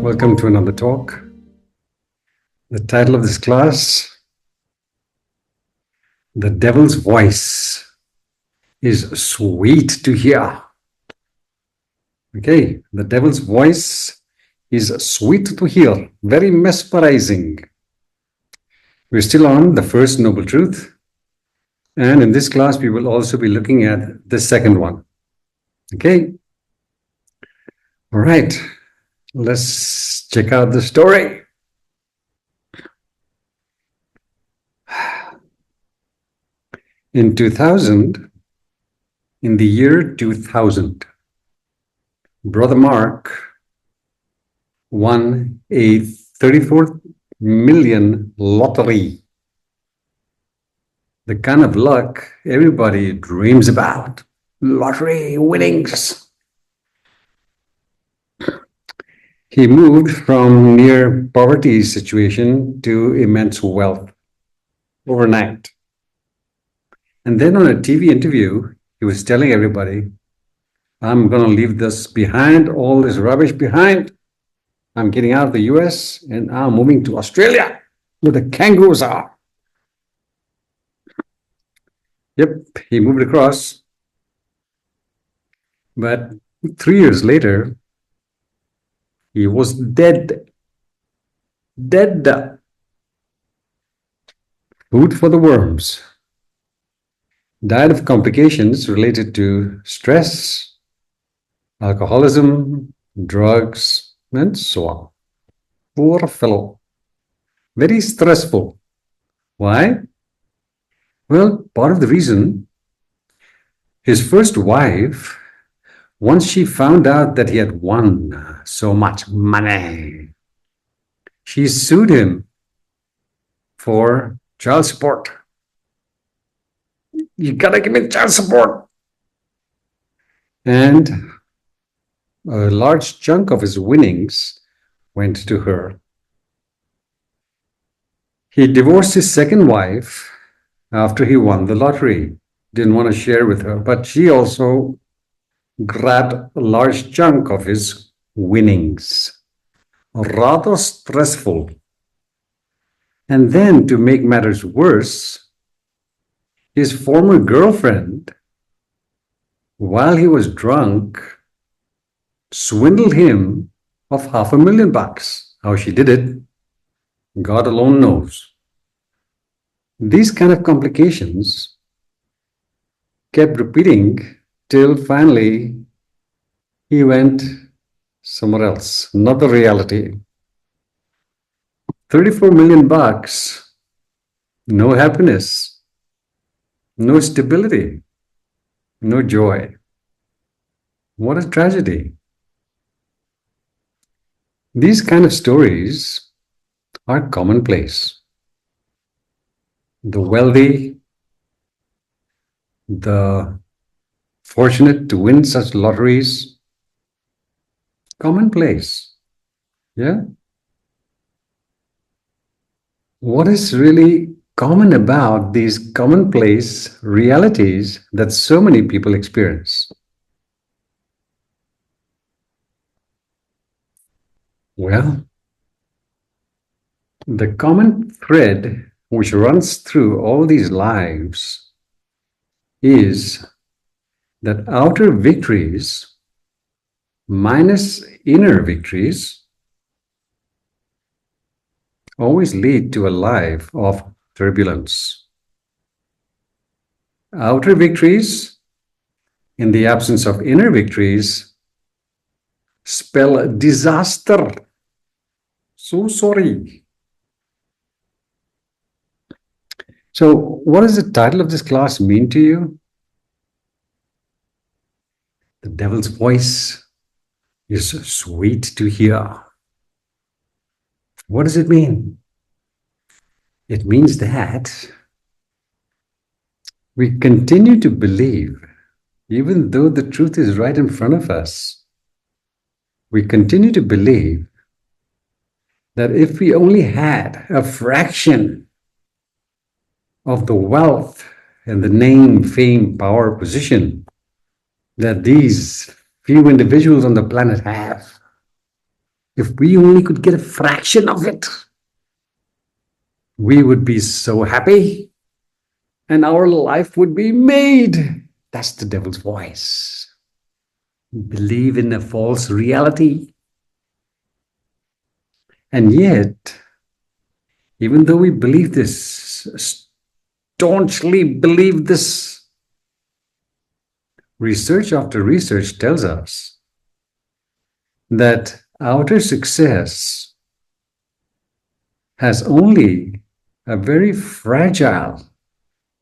Welcome to another talk. The title of this class, The Devil's Voice is Sweet to Hear. Okay, the devil's voice is sweet to hear, very mesmerizing. We're still on the first noble truth. And in this class, we will also be looking at the second one. Okay. All right. Let's check out the story. In 2000, in the year 2000, Brother Mark won a 34 million lottery. The kind of luck everybody dreams about. Lottery winnings. He moved from near poverty situation to immense wealth overnight. And then on a TV interview, he was telling everybody, I'm going to leave this behind, all this rubbish behind. I'm getting out of the US and I'm moving to Australia where the kangaroos are. Yep, he moved across. But 3 years later, he was dead. Dead. Food for the worms. Died of complications related to stress, alcoholism, drugs, and so on. Poor fellow. Very stressful. Why? Well, part of the reason, his first wife, once she found out that he had won so much money, she sued him for child support. You gotta give me child support. And a large chunk of his winnings went to her. He divorced his second wife after he won the lottery. Didn't want to share with her, but she also grabbed a large chunk of his winnings. Rather stressful. And then to make matters worse, his former girlfriend, while he was drunk, swindled him of $500,000. How she did it, God alone knows. These kind of complications kept repeating till finally he went somewhere else, not the reality. 34 million bucks, no happiness, no stability, no joy. What a tragedy. These kind of stories are commonplace. The wealthy, the fortunate to win such lotteries, commonplace. Yeah? What is really common about these commonplace realities that so many people experience? Well, the common thread which runs through all these lives is that outer victories minus inner victories always lead to a life of turbulence. Outer victories, in the absence of inner victories, spell disaster. So sorry. So, what does the title of this class mean to you? The devil's voice is sweet to hear. What does it mean? It means that we continue to believe, even though the truth is right in front of us, we continue to believe that if we only had a fraction of the wealth and the name, fame, power, position that these few individuals on the planet have, If we only could get a fraction of it, we would be so happy and our life would be made. That's the devil's voice. Believe in a false reality. And yet, even though we believe this, staunchly believe this, research after research tells us that outer success has only a very fragile,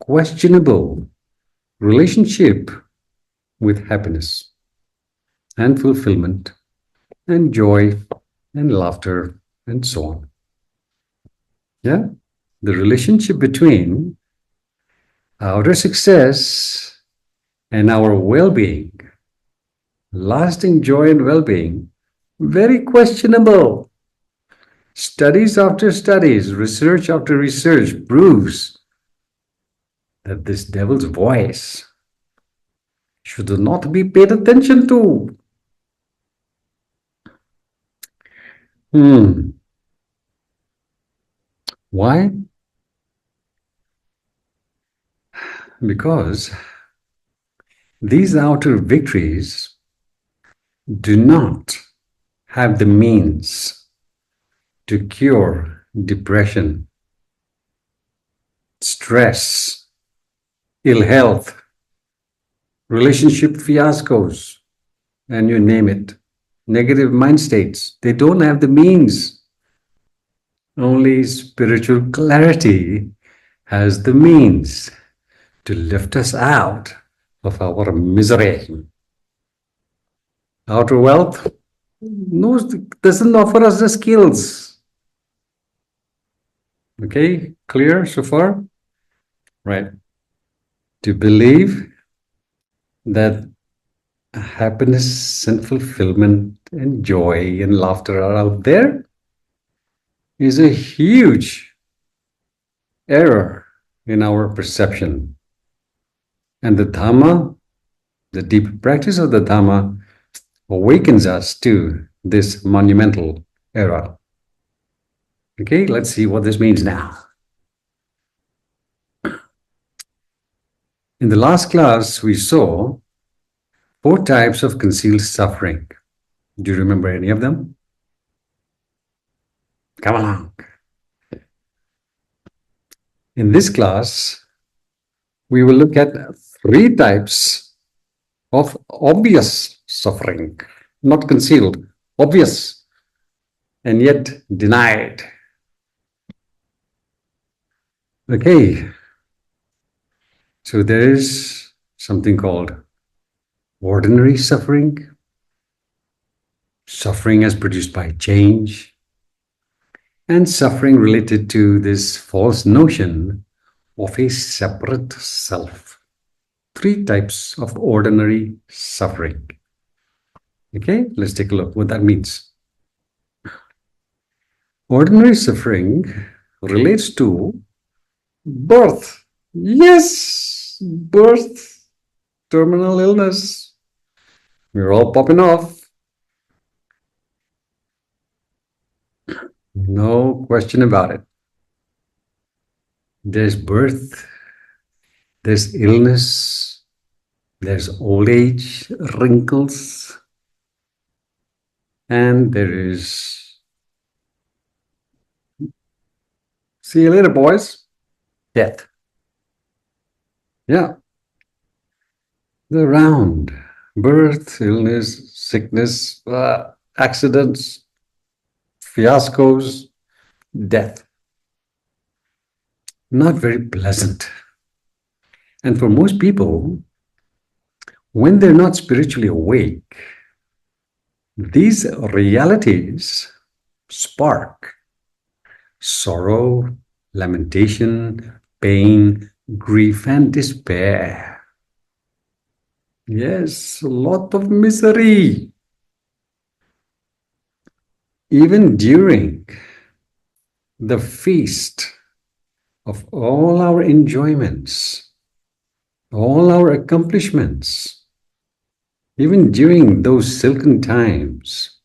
questionable relationship with happiness and fulfillment and joy and laughter and so on. Yeah, the relationship between outer success and our well-being, lasting joy and well-being, very questionable. Studies after studies, research after research proves that this devil's voice should not be paid attention to. Why? Because these outer victories do not have the means to cure depression, stress, ill health, relationship fiascos, and you name it, negative mind states. They don't have the means. Only spiritual clarity has the means to lift us out of our misery. Outer wealth doesn't offer us the skills. Okay, clear so far? Right. To believe that happiness and fulfillment and joy and laughter are out there is a huge error in our perception. And the Dhamma, the deep practice of the Dhamma, awakens us to this monumental error. Okay, let's see what this means now. In the last class, we saw 4 types of concealed suffering. Do you remember any of them? Come along. In this class, we will look at 3 types of obvious suffering, not concealed, obvious, and yet denied. Okay, so there is something called ordinary suffering, suffering as produced by change, and suffering related to this false notion of a separate self. 3 types of ordinary suffering. Okay, let's take a look what that means. Ordinary suffering relates to birth. Yes, birth, terminal illness. We're all popping off. No question about it. There's birth, there's illness, there's old age, wrinkles, and there is, see you later, boys, death. Yeah. The round, birth, illness, sickness, accidents, fiascos, death. Not very pleasant. And for most people, when they're not spiritually awake, these realities spark sorrow, lamentation, pain, grief, and despair. Yes, a lot of misery. Even during the feast of all our enjoyments, all our accomplishments, even during those silken times,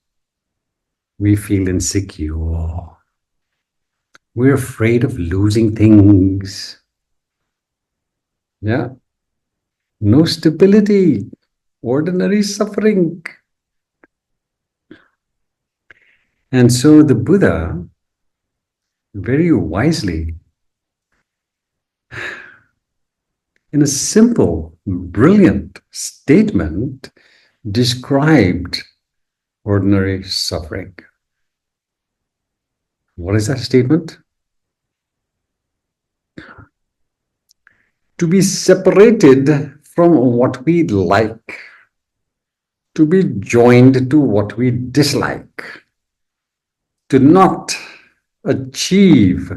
We feel insecure. We're afraid of losing things. Yeah. No stability, ordinary suffering. And so the Buddha very wisely, in a simple, brilliant statement, described ordinary suffering. What is that statement? To be separated from what we like, to be joined to what we dislike, to not achieve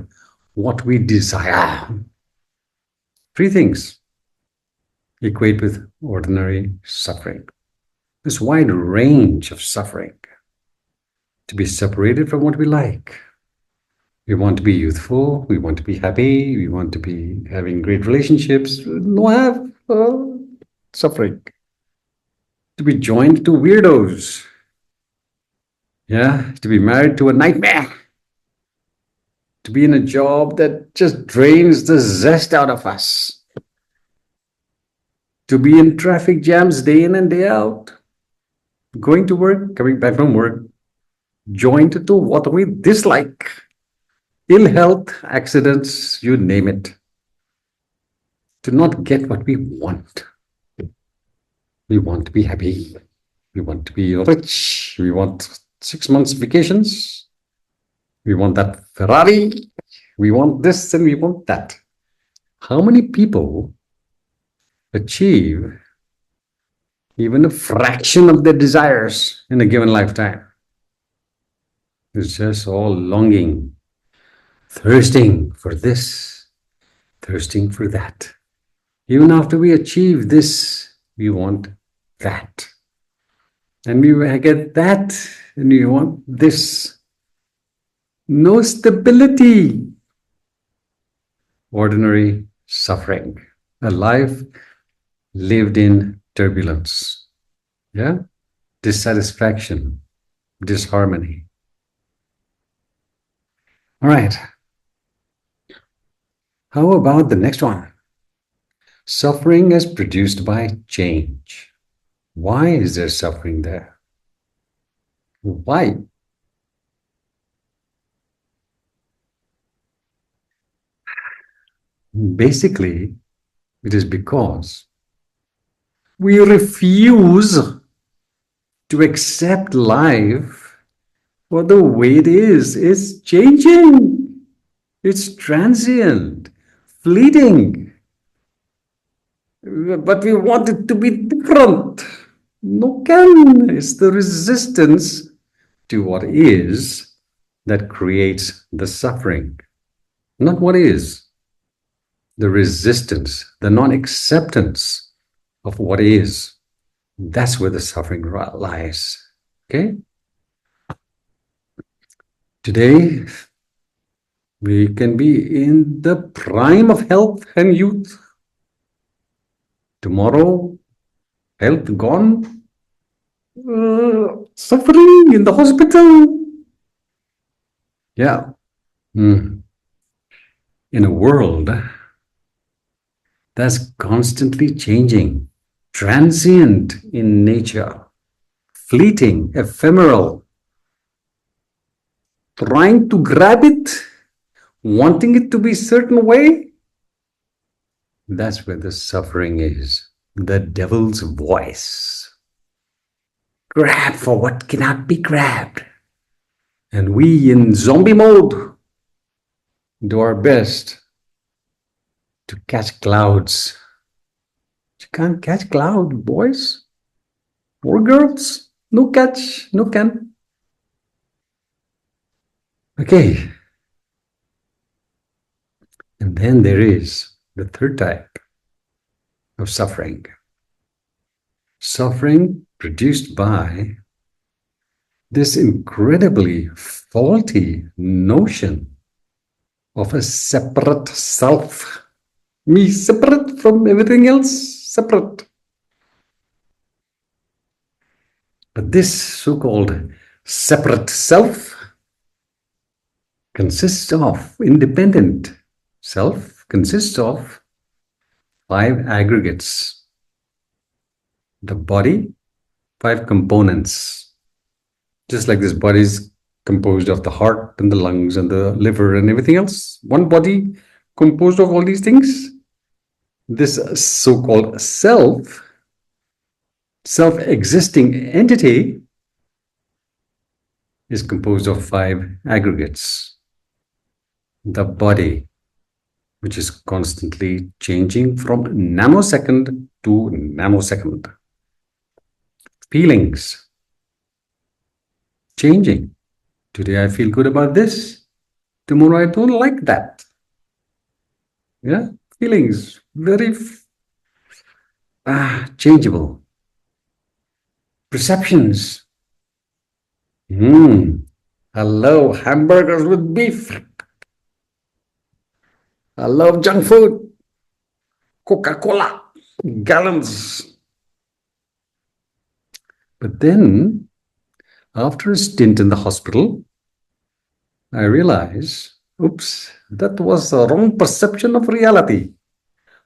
what we desire. Three things equate with ordinary suffering. This wide range of suffering. To be separated from what we like. We want to be youthful, we want to be happy, we want to be having great relationships, no have suffering. To be joined to weirdos. Yeah, to be married to a nightmare. To be in a job that just drains the zest out of us. To be in traffic jams day in and day out. Going to work, coming back from work, joined to what we dislike. Ill health, accidents, you name it. To not get what we want. We want to be happy. We want to be rich. We want 6 months vacations. We want that Ferrari. We want this and we want that. How many people achieve even a fraction of their desires in a given lifetime? It's just all longing, thirsting for this, thirsting for that. Even after we achieve this, we want that. And we get that, and we want this. No stability. Ordinary suffering. A life lived in turbulence. Yeah? Dissatisfaction, disharmony. All right. How about the next one? Suffering is produced by change. Why is there suffering there? Why? Basically, it is because we refuse to accept life for the way it is. It's changing. It's transient, fleeting. But we want it to be different. No can. It's the resistance to what is that creates the suffering, not what is. The resistance, the non-acceptance of what is. That's where the suffering lies. Okay? Today, we can be in the prime of health and youth. Tomorrow, health gone, suffering in the hospital. Yeah. In a world that's constantly changing, transient in nature, fleeting, ephemeral, trying to grab it, wanting it to be a certain way, that's where the suffering is. The devil's voice. Grab for what cannot be grabbed. And we in zombie mode do our best to catch clouds. You can't catch cloud, boys or girls. No catch, no can. Okay. And then there is the third type of suffering. Suffering produced by this incredibly faulty notion of a separate self. Me separate from everything else, separate. But this so-called Separate self consists of, independent self consists of 5 aggregates. The body, 5 components. Just like this body is composed of the heart and the lungs and the liver and everything else. One body composed of all these things. This so-called self-existing entity is composed of 5 aggregates. The body, which is constantly changing from nanosecond to nanosecond. Feelings, changing. Today I feel good about this. Tomorrow I don't like that. Yeah, feelings, very changeable. Perceptions. I love hamburgers with beef. I love junk food. Coca-Cola, gallons. But then, after a stint in the hospital, I realized, oops, that was a wrong perception of reality.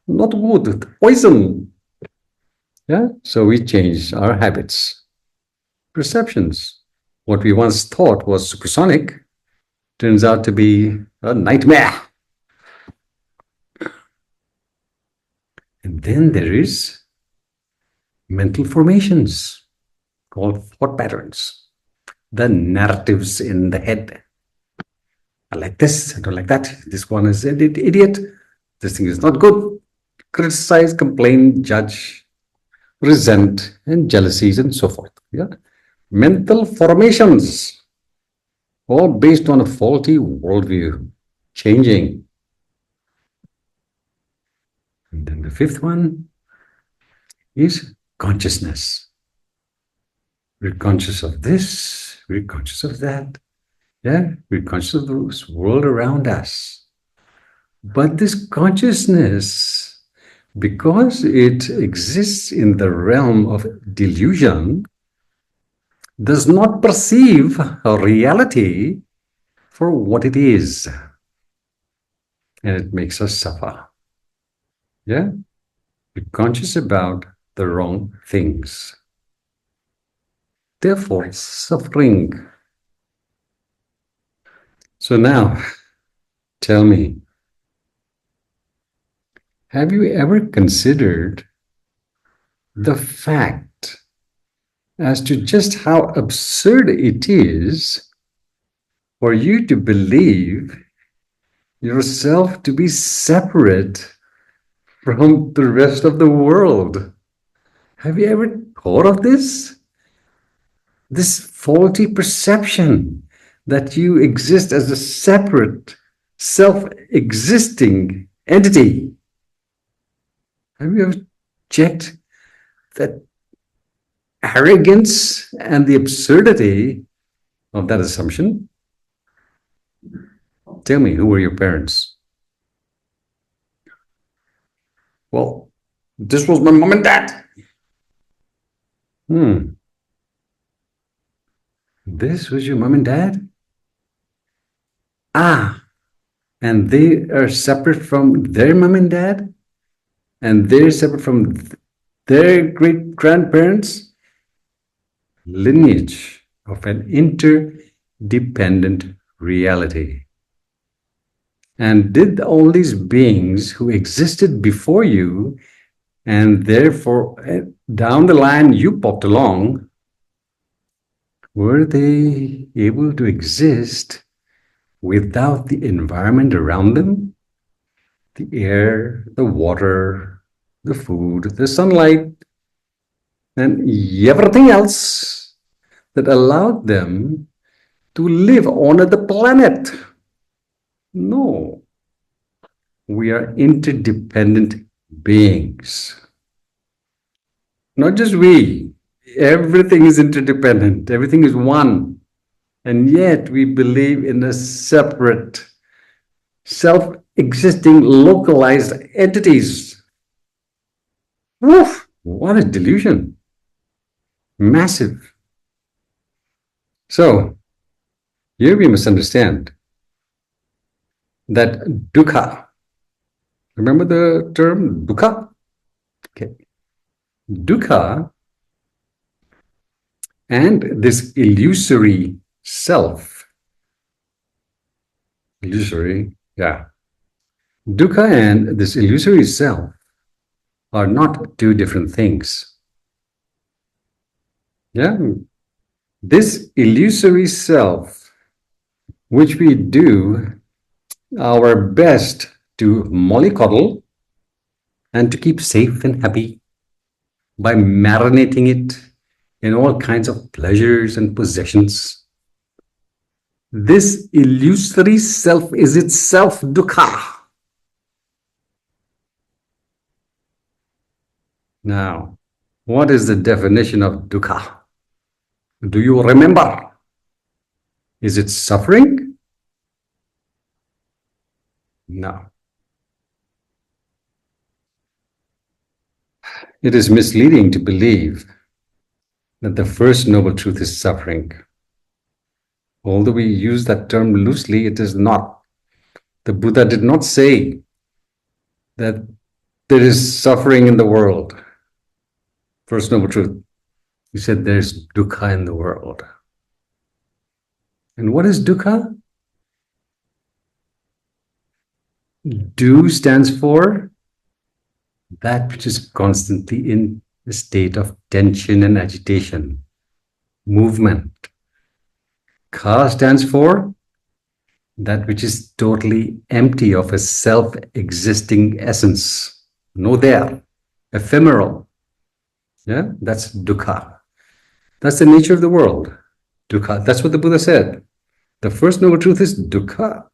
Not good, poison. Yeah, so we changed our habits, perceptions. What we once thought was supersonic turns out to be a nightmare. And then there is mental formations called thought patterns, the narratives in the head. I like this, I don't like that. This one is an idiot. This thing is not good. Criticize, complain, judge, resent, and jealousies, and so forth. Yeah, mental formations, all based on a faulty worldview, changing. And then the fifth one is consciousness. We're conscious of this, we're conscious of that. Yeah, we're conscious of the world around us. But this consciousness, because it exists in the realm of delusion, does not perceive a reality for what it is. And it makes us suffer. Yeah? We're conscious about the wrong things. Therefore, suffering. So now, tell me, have you ever considered the fact as to just how absurd it is for you to believe yourself to be separate from the rest of the world? Have you ever thought of this? This faulty perception that you exist as a separate, self-existing entity. Have you ever checked that arrogance and the absurdity of that assumption? Tell me, who were your parents? Well, this was my mom and dad. This was your mom and dad? And they are separate from their mom and dad? And they're separate from their great-grandparents? Lineage of an interdependent reality. And did all these beings who existed before you, and therefore down the line you popped along, were they able to exist without the environment around them? The air, the water, the food, the sunlight, and everything else that allowed them to live on the planet. No. We are interdependent beings. Not just we. Everything is interdependent. Everything is one. And yet we believe in a separate, self-existing, localized entities. Woof! What a delusion. Massive. So here we must understand that dukkha, remember the term dukkha? Okay. Dukkha and this illusory self, illusory, yeah. Dukkha and this illusory self are not two different things. Yeah. This illusory self, which we do our best to mollycoddle and to keep safe and happy by marinating it in all kinds of pleasures and possessions. This illusory self is itself dukkha. Now, what is the definition of dukkha? Do you remember? Is it suffering? No. It is misleading to believe that the first noble truth is suffering. Although we use that term loosely, it is not. The Buddha did not say that there is suffering in the world. First noble truth. He said there's dukkha in the world. And what is dukkha? Du stands for that which is constantly in a state of tension and agitation, movement. Kha stands for that which is totally empty of a self-existing essence. No there, ephemeral. Yeah, that's dukkha. That's the nature of the world. Dukkha. That's what the Buddha said. The first noble truth is dukkha,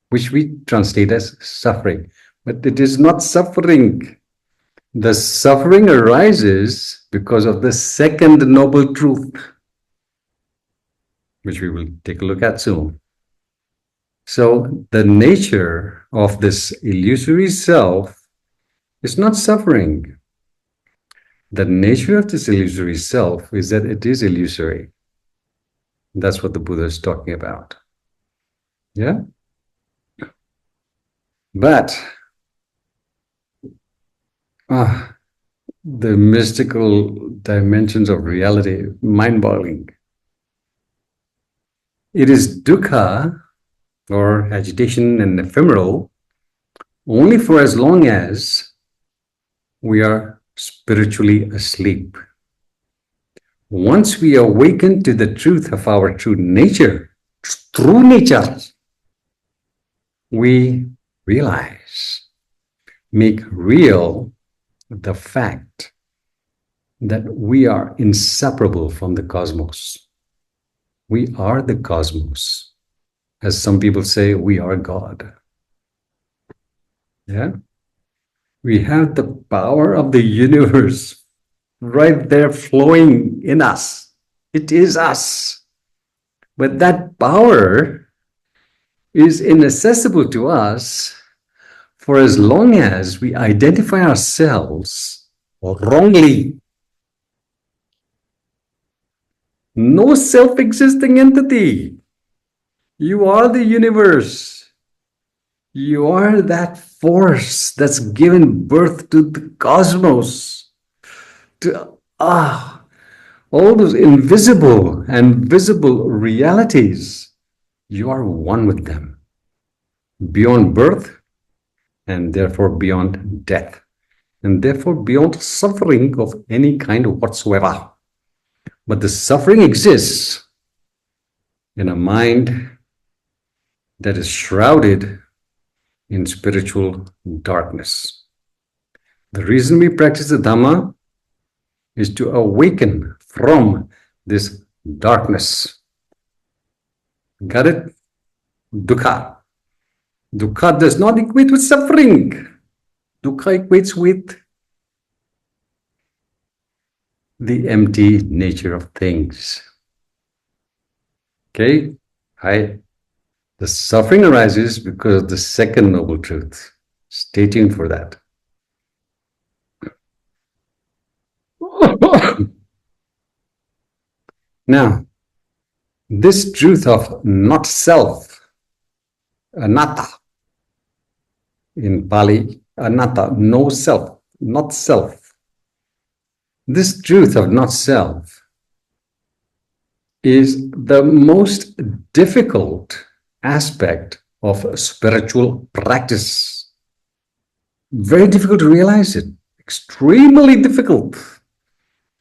which we translate as suffering. But it is not suffering. The suffering arises because of the second noble truth, which we will take a look at soon. So the nature of this illusory self is not suffering. The nature of this illusory self is that it is illusory. That's what the Buddha is talking about. Yeah? But the mystical dimensions of reality, mind-boggling. It is dukkha, or agitation and ephemeral, only for as long as we are spiritually asleep. Once we awaken to the truth of our true nature, we realize, make real the fact that we are inseparable from the cosmos. We are the cosmos. As some people say, we are God. Yeah? We have the power of the universe right there flowing in us. It is us. But that power is inaccessible to us for as long as we identify ourselves wrongly. No self-existing entity. You are the universe. You are that force that's given birth to the cosmos, to all those invisible and visible realities. You are one with them, beyond birth, and therefore beyond death, and therefore beyond suffering of any kind whatsoever. But the suffering exists in a mind that is shrouded in spiritual darkness. The reason we practice the Dhamma is to awaken from this darkness. Got it? Dukkha. Dukkha does not equate with suffering. Dukkha equates with the empty nature of things. Okay? The suffering arises because of the second noble truth. Stay tuned for that. Now, This truth of not self, anatta in Pali, anatta, no self, not self. This truth of not self is the most difficult aspect of spiritual practice. Very difficult to realize it, extremely difficult.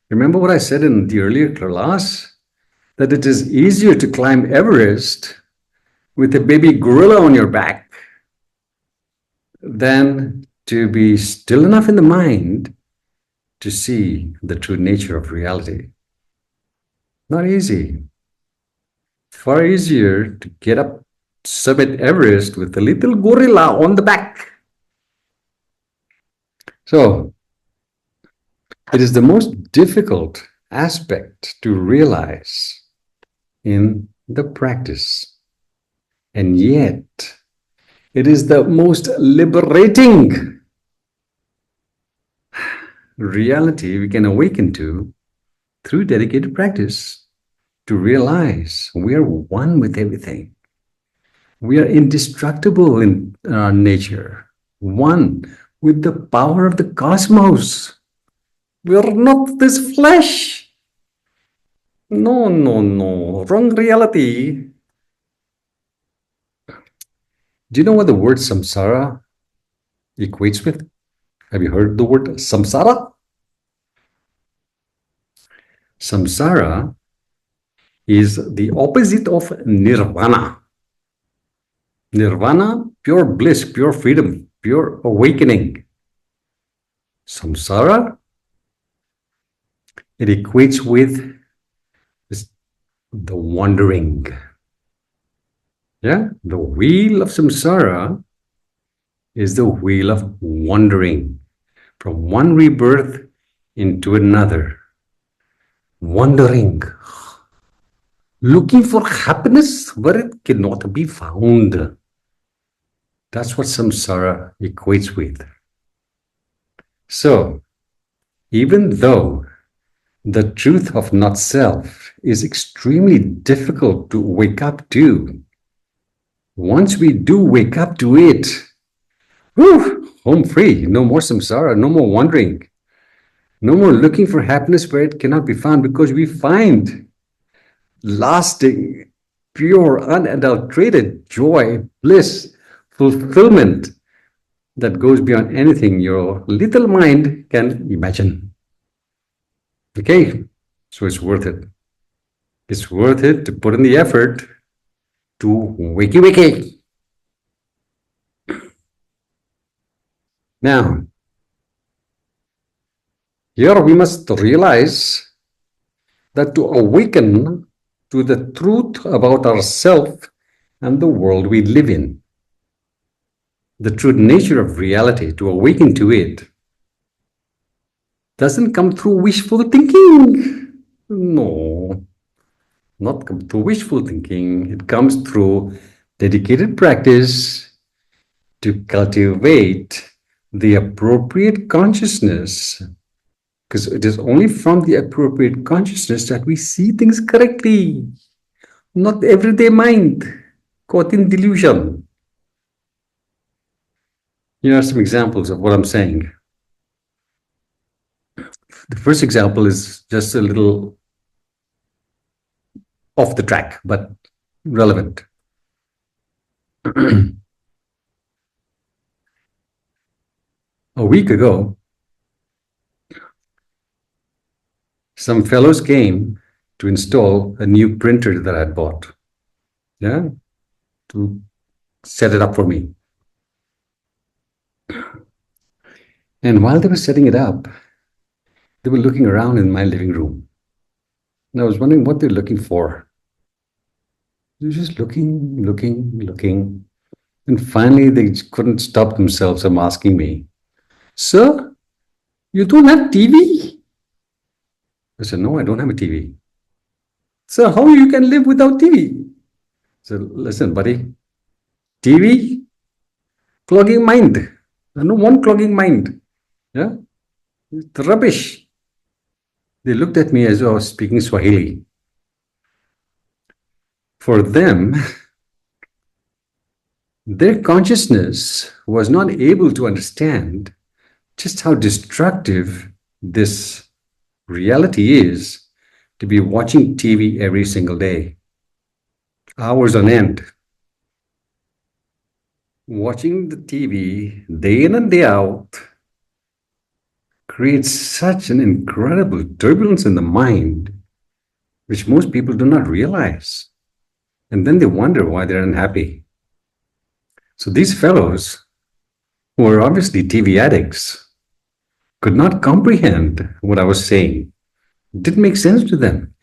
Remember what I said in the earlier class? That it is easier to climb Everest with a baby gorilla on your back than to be still enough in the mind to see the true nature of reality. Not easy. Far easier to get up summit Everest with a little gorilla on the back. So it is the most difficult aspect to realize in the practice. And yet, it is the most liberating reality we can awaken to through dedicated practice, to realize we are one with everything. We are indestructible in our nature, one with the power of the cosmos. We are not this flesh. No, no, no. Wrong reality. Do you know what the word samsara equates with? Have you heard the word samsara? Samsara is the opposite of nirvana. Nirvana, pure bliss, pure freedom, pure awakening. Samsara, it equates with the wandering. Yeah, the wheel of samsara is the wheel of wandering from one rebirth into another. Wandering, looking for happiness where it cannot be found. That's what samsara equates with. So, even though the truth of not self is extremely difficult to wake up to, once we do wake up to it, whew, home free, no more samsara, no more wandering, no more looking for happiness where it cannot be found, because we find lasting, pure, unadulterated joy, bliss, fulfillment that goes beyond anything your little mind can imagine. Okay, so it's worth it. It's worth it to put in the effort to wakey. Now, here we must realize that to awaken to the truth about ourselves and the world we live in, the true nature of reality, to awaken to it, doesn't come through wishful thinking. No, not come through wishful thinking. It comes through dedicated practice to cultivate the appropriate consciousness, because it is only from the appropriate consciousness that we see things correctly, not the everyday mind caught in delusion. Here are some examples of what I'm saying. The first example is just a little off the track, but relevant. A week ago, some fellows came to install a new printer that I had bought, yeah, to set it up for me. And while they were setting it up, they were looking around in my living room. And I was wondering what they're looking for. They were just looking. And finally, they couldn't stop themselves from asking me, "Sir, you don't have TV?" I said, "No, I don't have a TV." "Sir, how you can live without TV?" I said, "Listen, buddy, TV, clogging mind. I don't want clogging mind. Yeah, it's rubbish." They looked at me as though I was speaking Swahili. For them, their consciousness was not able to understand just how destructive this reality is to be watching TV every single day, hours on end. Watching the TV day in and day out creates such an incredible turbulence in the mind, which most people do not realize. And then they wonder why they're unhappy. So these fellows, who are obviously TV addicts, could not comprehend what I was saying. It didn't make sense to them.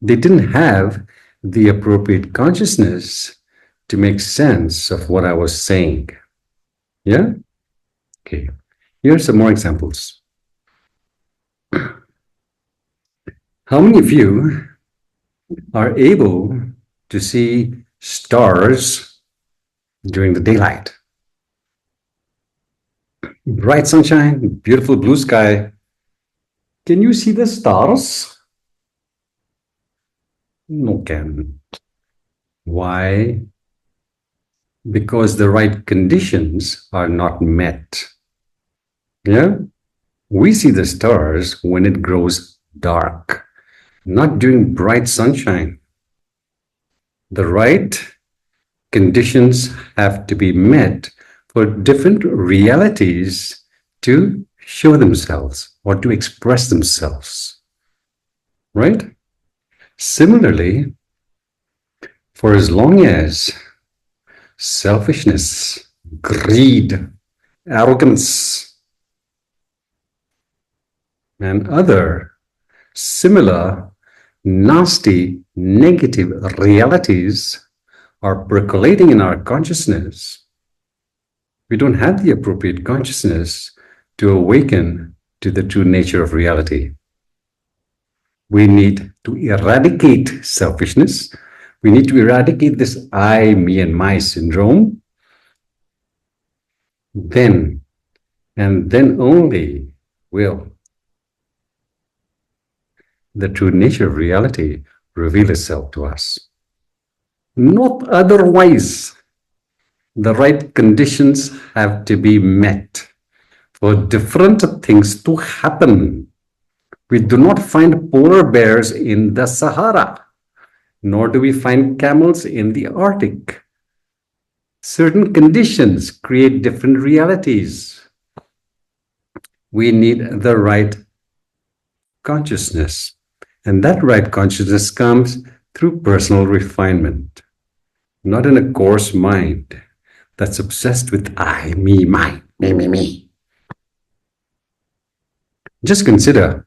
They didn't have the appropriate consciousness to make sense of what I was saying. Yeah? Okay. Here are some more examples. How many of you are able to see stars during the daylight? Bright sunshine, beautiful blue sky. Can you see the stars? No can. Why? Because the right conditions are not met. Yeah? We see the stars when it grows dark, not during bright sunshine. The right conditions have to be met for different realities to show themselves or to express themselves. Right? Similarly, for as long as selfishness, greed, arrogance, and other similar nasty, negative realities are percolating in our consciousness, we don't have the appropriate consciousness to awaken to the true nature of reality. We need to eradicate selfishness. We need to eradicate this I, me, and my syndrome. Then, and then only, will the true nature of reality reveal itself to us. Not otherwise. The right conditions have to be met for different things to happen. We do not find polar bears in the Sahara, nor do we find camels in the Arctic. Certain conditions create different realities. We need the right consciousness, and that right consciousness comes through personal refinement, not in a coarse mind that's obsessed with I, me, mine, me. Just consider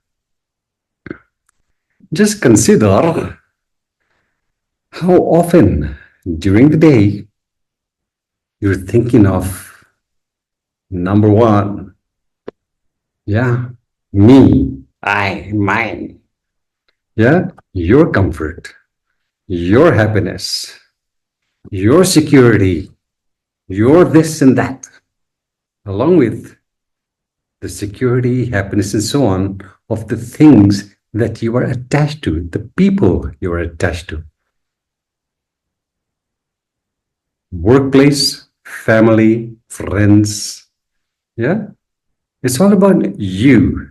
how often during the day you're thinking of number one, me, I, mine, your comfort, your happiness, your security, your this and that, along with the security, happiness, and so on of the things that you are attached to, the people you are attached to. Workplace, family, friends. It's all about you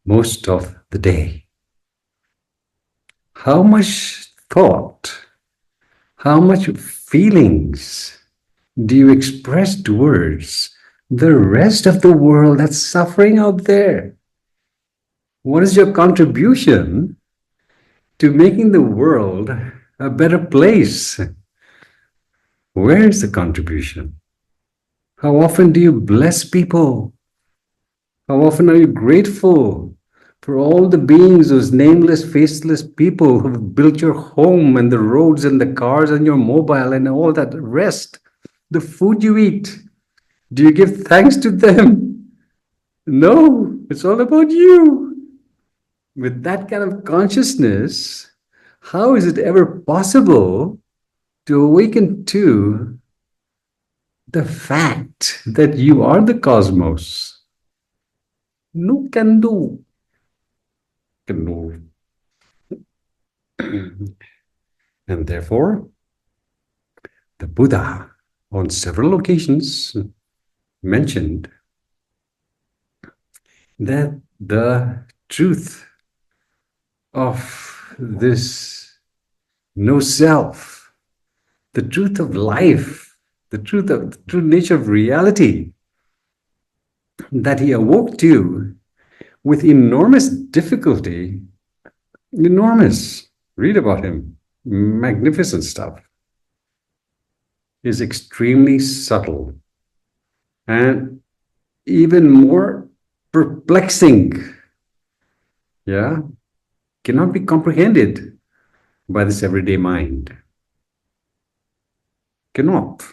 most of the day. How much thought, how much feelings do you express towards the rest of the world that's suffering out there? What is your contribution to making the world a better place? Where is the contribution? How often do you bless people? How often are you grateful for all the beings, those nameless, faceless people who have built your home and the roads and the cars and your mobile and all that rest, the food you eat? Do you give thanks to them? No, it's all about you. With that kind of consciousness, how is it ever possible to awaken to the fact that you are the cosmos? No can do. Can do. And therefore, the Buddha, on several occasions, mentioned that the truth of this no self, the truth of life, the true nature of reality that he awoke to with enormous difficulty, enormous, read about him, magnificent stuff, is extremely subtle and even more perplexing, yeah, cannot be comprehended by this everyday mind. Cannot.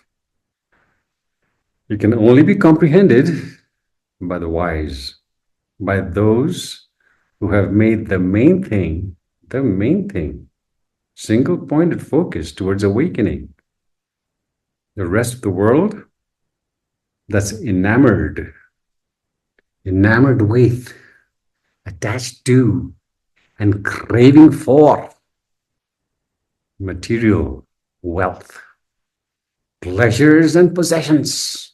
It can only be comprehended by the wise, by those who have made the main thing, single-pointed focus towards awakening. The rest of the world, that's enamored with, attached to, and craving for material wealth, pleasures, and possessions.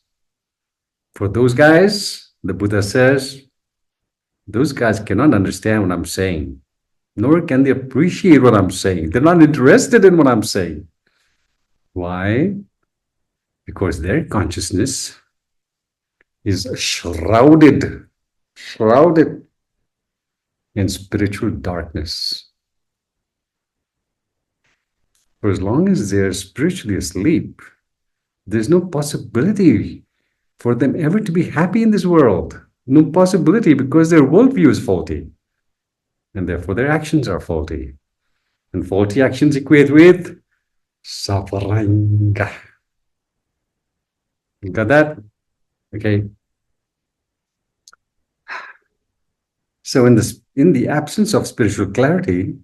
For those guys, the Buddha says, those guys cannot understand what I'm saying, nor can they appreciate what I'm saying. They're not interested in what I'm saying. Why? Because their consciousness is shrouded in spiritual darkness. For as long as they're spiritually asleep, there's no possibility for them ever to be happy in this world. No possibility, because their worldview is faulty. And therefore their actions are faulty. And faulty actions equate with suffering. Got that? Okay. So in the absence of spiritual clarity,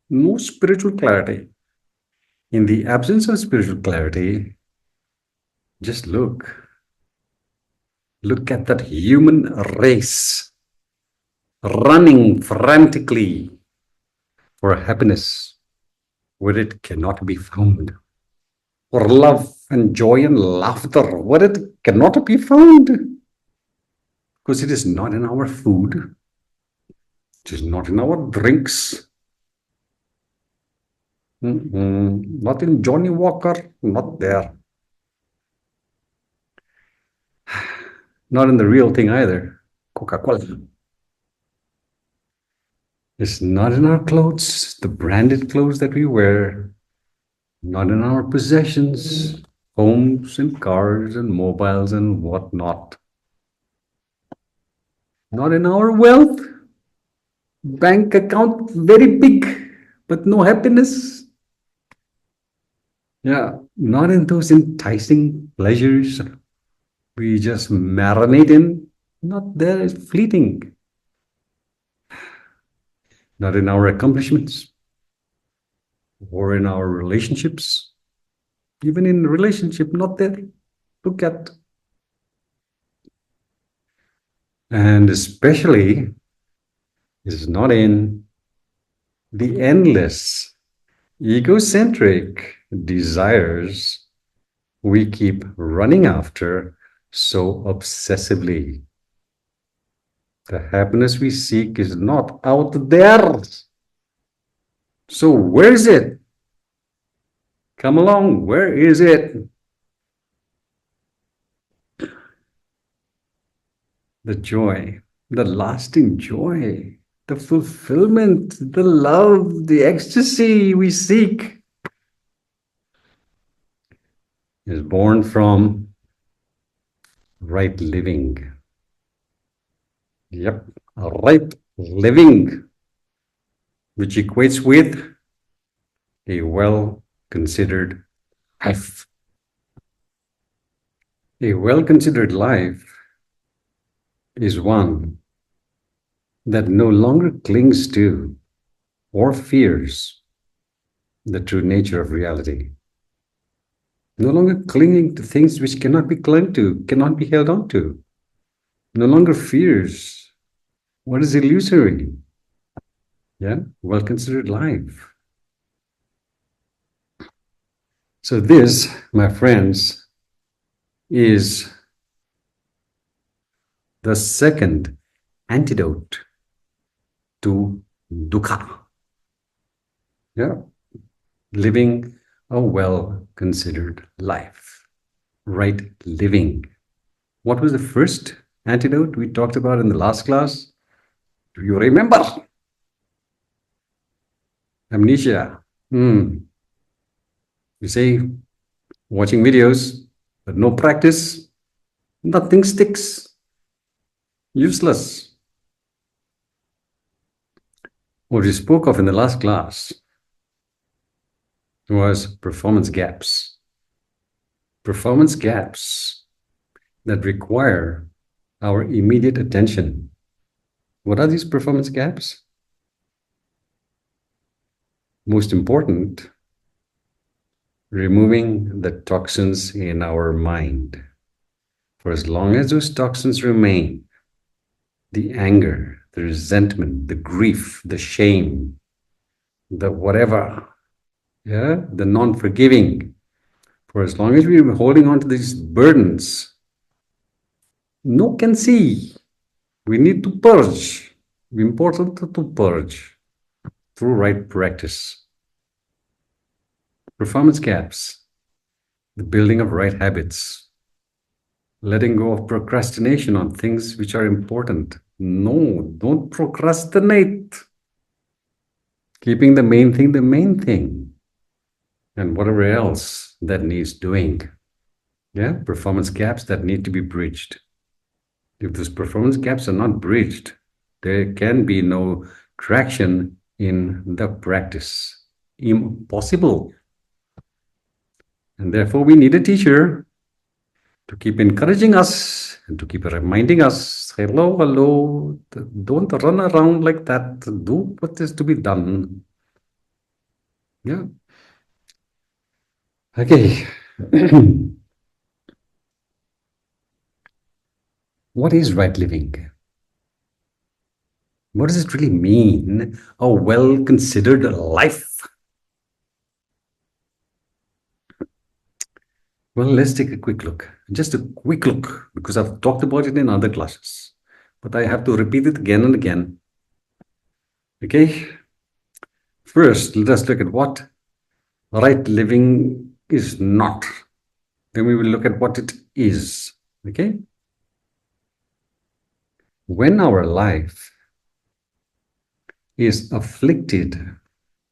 no spiritual clarity. In the absence of spiritual clarity, just look at that human race running frantically for happiness where it cannot be found, for love and joy and laughter where it cannot be found, because it is not in our food, it is not in our drinks, not in Johnny Walker, not there. Not in the real thing either, Coca-Cola. It's not in our clothes, the branded clothes that we wear, not in our possessions, homes and cars and mobiles and whatnot. Not in our wealth, bank account very big, but no happiness. Yeah, not in those enticing pleasures we just marinate in, not there, it's fleeting. Not in our accomplishments or in our relationships. Even in relationship, not there. Look at. And especially, it is not in the endless, egocentric desires we keep running after so obsessively. The happiness we seek is not out there. So where is it? Come along, where is it? The joy, the lasting joy, the fulfillment, the love, the ecstasy we seek is born from right living. Yep, right living, which equates with a well-considered life. A well-considered life is one that no longer clings to or fears the true nature of reality. No longer clinging to things which cannot be clung to, cannot be held on to. No longer fears what is illusory. Yeah, well considered life. So this, my friends, is the second antidote to dukkha. Yeah, living a well considered life, right living. What was the first antidote we talked about in the last class? Do you remember? Amnesia. You say watching videos, but no practice, nothing sticks. Useless. What we spoke of in the last class was performance gaps. Performance gaps that require our immediate attention. What are these performance gaps? Most important, removing the toxins in our mind. For as long as those toxins remain, the anger, the resentment, the grief, the shame, the whatever, yeah, the non-forgiving, for as long as we're holding on to these burdens, no can see. We need to purge. Important to purge through right practice. Performance gaps, the building of right habits, letting go of procrastination on things which are important. No, don't procrastinate. Keeping the main thing, and whatever else that needs doing. Yeah, performance gaps that need to be bridged. If those performance gaps are not bridged, there can be no traction in the practice. Impossible. And therefore, we need a teacher to keep encouraging us and to keep reminding us, hello, hello, don't run around like that. Do what is to be done. Yeah. Okay. What is right living? What does it really mean? A well considered life? Well, let's take a quick look. Just a quick look, because I've talked about it in other classes, but I have to repeat it again and again. Okay? First, let us look at what right living is not. Then we will look at what it is. Okay? When our life is afflicted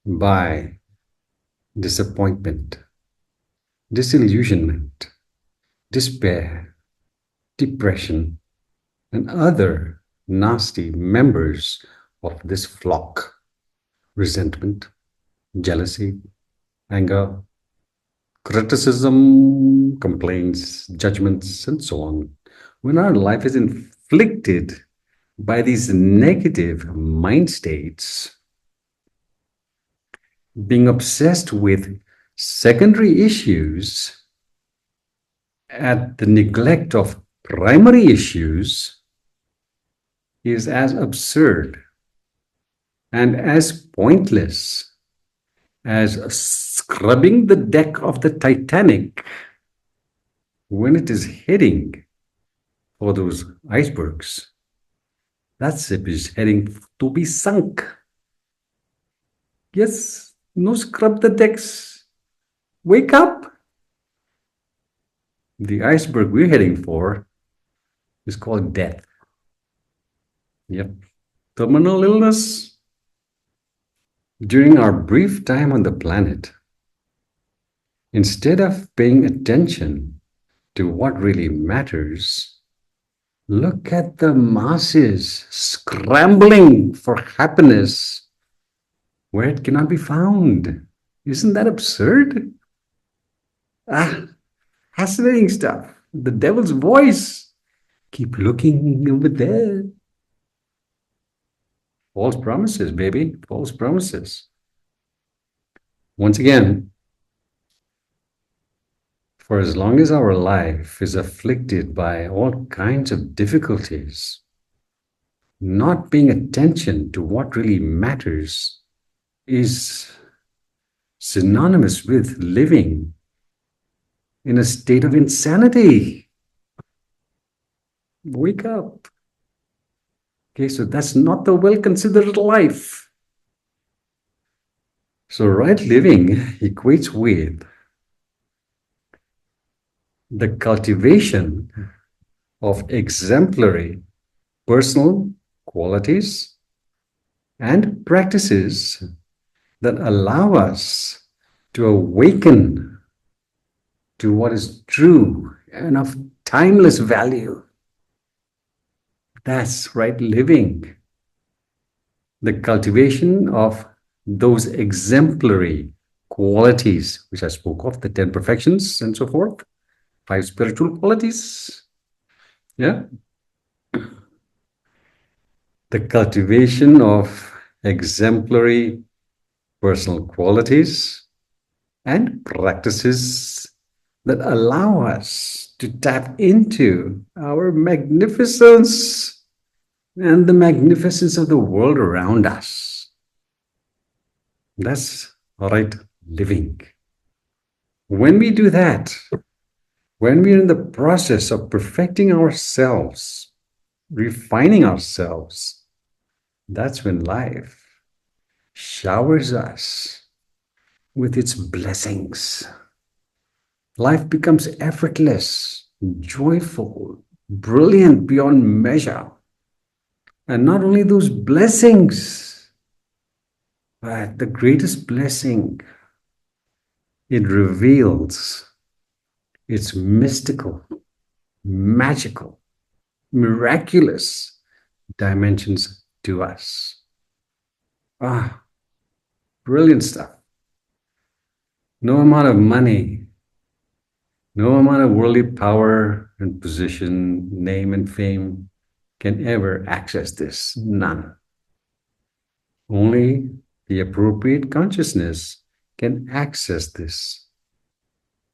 by disappointment, disillusionment, despair, depression, and other nasty members of this flock, resentment, jealousy, anger, criticism, complaints, judgments, and so on. When our life is inflicted by these negative mind states, being obsessed with secondary issues at the neglect of primary issues is as absurd and as pointless as scrubbing the deck of the Titanic when it is heading for those icebergs. That ship is heading to be sunk. Yes, no scrub the decks. Wake up. The iceberg we're heading for is called death. Yep. Terminal illness. During our brief time on the planet, instead of paying attention to what really matters, look at the masses scrambling for happiness where it cannot be found. Isn't that absurd? Ah, fascinating stuff. The devil's voice. Keep looking over there. False promises, baby. False promises. Once again, for as long as our life is afflicted by all kinds of difficulties, not paying attention to what really matters is synonymous with living in a state of insanity. Wake up. Okay, so that's not the well-considered life. So right living equates with the cultivation of exemplary personal qualities and practices that allow us to awaken to what is true and of timeless value. That's right living. The cultivation of those exemplary qualities, which I spoke of, the 10 perfections and so forth, 5 spiritual qualities. Yeah. The cultivation of exemplary personal qualities and practices that allow us to tap into our magnificence and the magnificence of the world around us. That's right living. When we do that, when we're in the process of perfecting ourselves, refining ourselves, that's when life showers us with its blessings. Life becomes effortless, joyful, brilliant beyond measure. And not only those blessings, but the greatest blessing, it reveals its mystical, magical, miraculous dimensions to us. Brilliant stuff. No amount of money, no amount of worldly power and position, name and fame can ever access this. None. Only the appropriate consciousness can access this.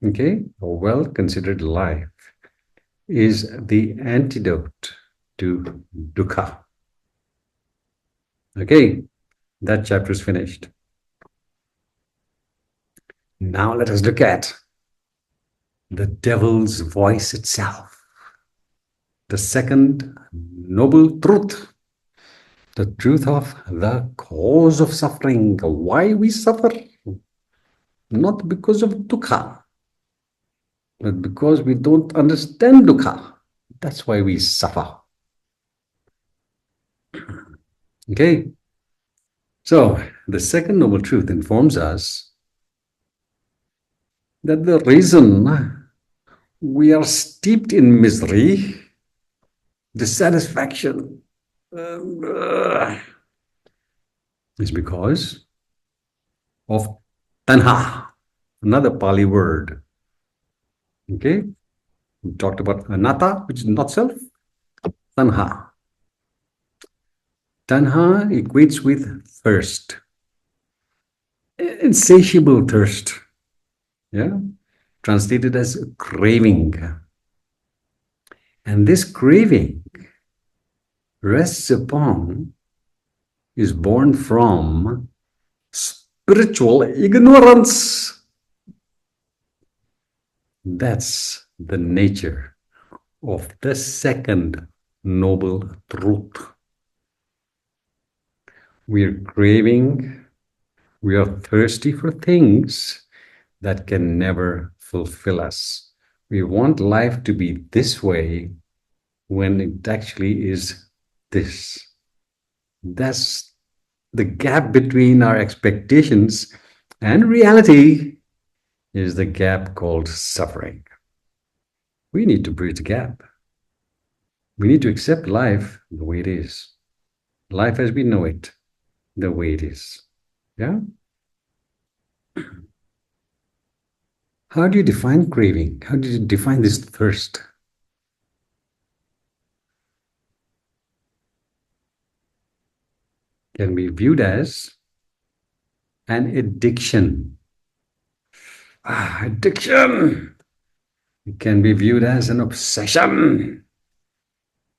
Okay? A well-considered life is the antidote to dukkha. Okay, that chapter is finished. Now let us look at the devil's voice itself. The second noble truth, the truth of the cause of suffering, why we suffer, not because of dukkha, but because we don't understand dukkha. That's why we suffer. Okay, so the second noble truth informs us that the reason we are steeped in misery, dissatisfaction, is because of tanha, another Pali word. Okay, we talked about anatta, which is not self, tanha. Tanha equates with thirst, insatiable thirst. Yeah, translated as craving. And this craving rests upon, is born from spiritual ignorance. That's the nature of the second noble truth. We are craving, we are thirsty for things that can never fulfill us. We want life to be this way when it actually is this. That's the gap between our expectations and reality, is the gap called suffering. We need to bridge the gap. We need to accept life the way it is. Life as we know it, the way it is. Yeah? How do you define craving? How do you define this thirst? Can be viewed as an addiction. Addiction! It can be viewed as an obsession.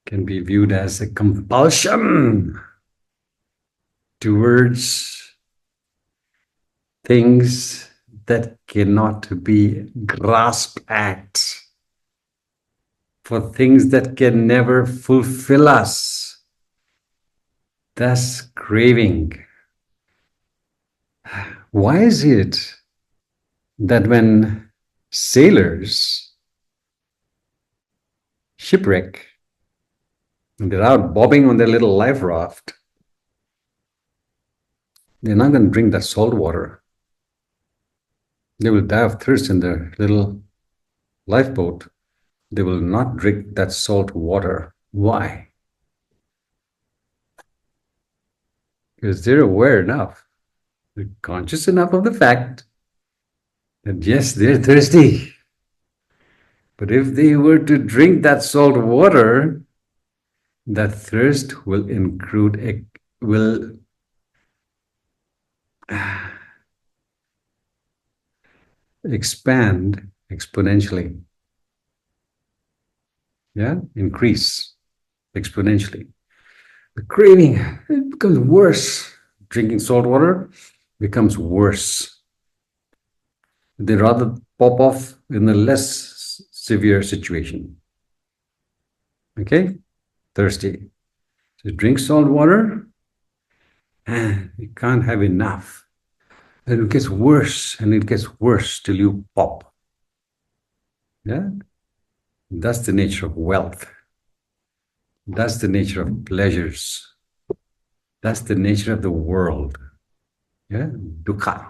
can be viewed as a compulsion towards things that cannot be grasped at, for things that can never fulfill us. That's craving. Why is it that when sailors shipwreck and they're out bobbing on their little life raft, they're not going to drink that salt water? They will die of thirst in their little lifeboat. They will not drink that salt water. Why? Because they're aware enough, they're conscious enough of the fact that yes, they're thirsty. But if they were to drink that salt water, that thirst will expand exponentially. Yeah, increase exponentially. The craving, it becomes worse. Drinking salt water becomes worse. They rather pop off in a less severe situation. Okay, thirsty. So drink salt water, and you can't have enough. And it gets worse, and it gets worse till you pop. Yeah, that's the nature of wealth. That's the nature of pleasures. That's the nature of the world. Yeah, dukkha.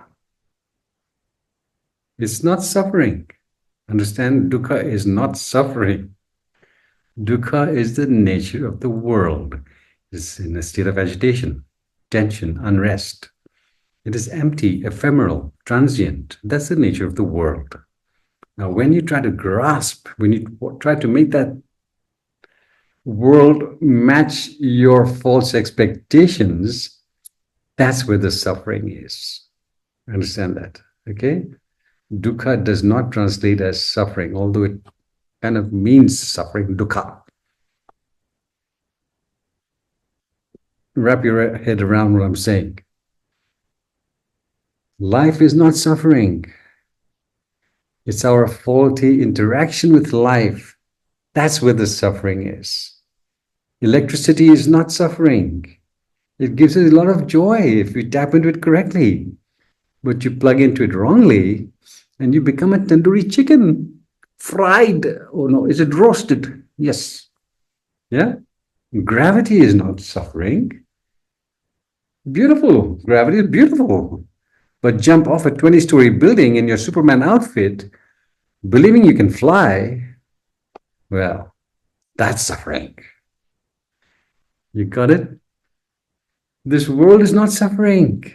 It's not suffering. Understand, dukkha is not suffering. Dukkha is the nature of the world. It's in a state of agitation, tension, unrest. It is empty, ephemeral, transient. That's the nature of the world. Now, when you try to grasp, when you try to make that world match your false expectations, that's where the suffering is. Understand that, okay? Dukkha does not translate as suffering, although it kind of means suffering, dukkha. Wrap your head around what I'm saying. Life is not suffering. It's our faulty interaction with life. That's where the suffering is. Electricity is not suffering. It gives us a lot of joy if we tap into it correctly. But you plug into it wrongly, and you become a tandoori chicken. Fried. Oh no, is it roasted? Yes. Yeah. Gravity is not suffering. Beautiful. Gravity is beautiful. But jump off a 20-story building in your Superman outfit, believing you can fly, well, that's suffering. You got it? This world is not suffering.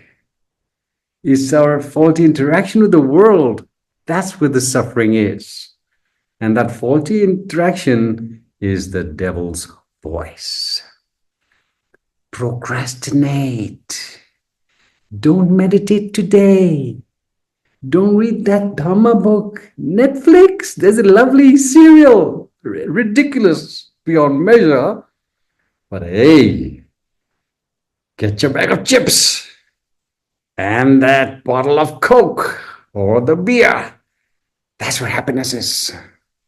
It's our faulty interaction with the world. That's where the suffering is. And that faulty interaction is the devil's voice. Procrastinate. Don't meditate today. Don't read that Dhamma book. Netflix, there's a lovely serial. Ridiculous beyond measure. But hey, get your bag of chips and that bottle of Coke or the beer. That's where happiness is.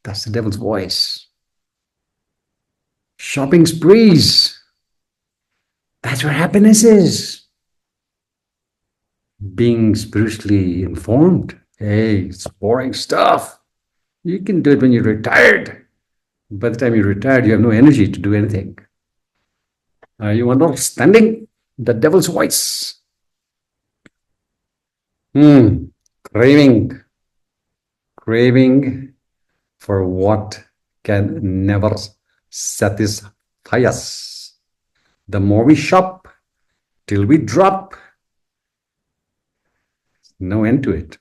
That's the devil's voice. Shopping sprees. That's where happiness is. Being spiritually informed. Hey, it's boring stuff. You can do it when you're retired. By the time you're retired, you have no energy to do anything. Are you understanding the devil's voice? Craving. Craving for what can never satisfy us. The more we shop till we drop, no end to it.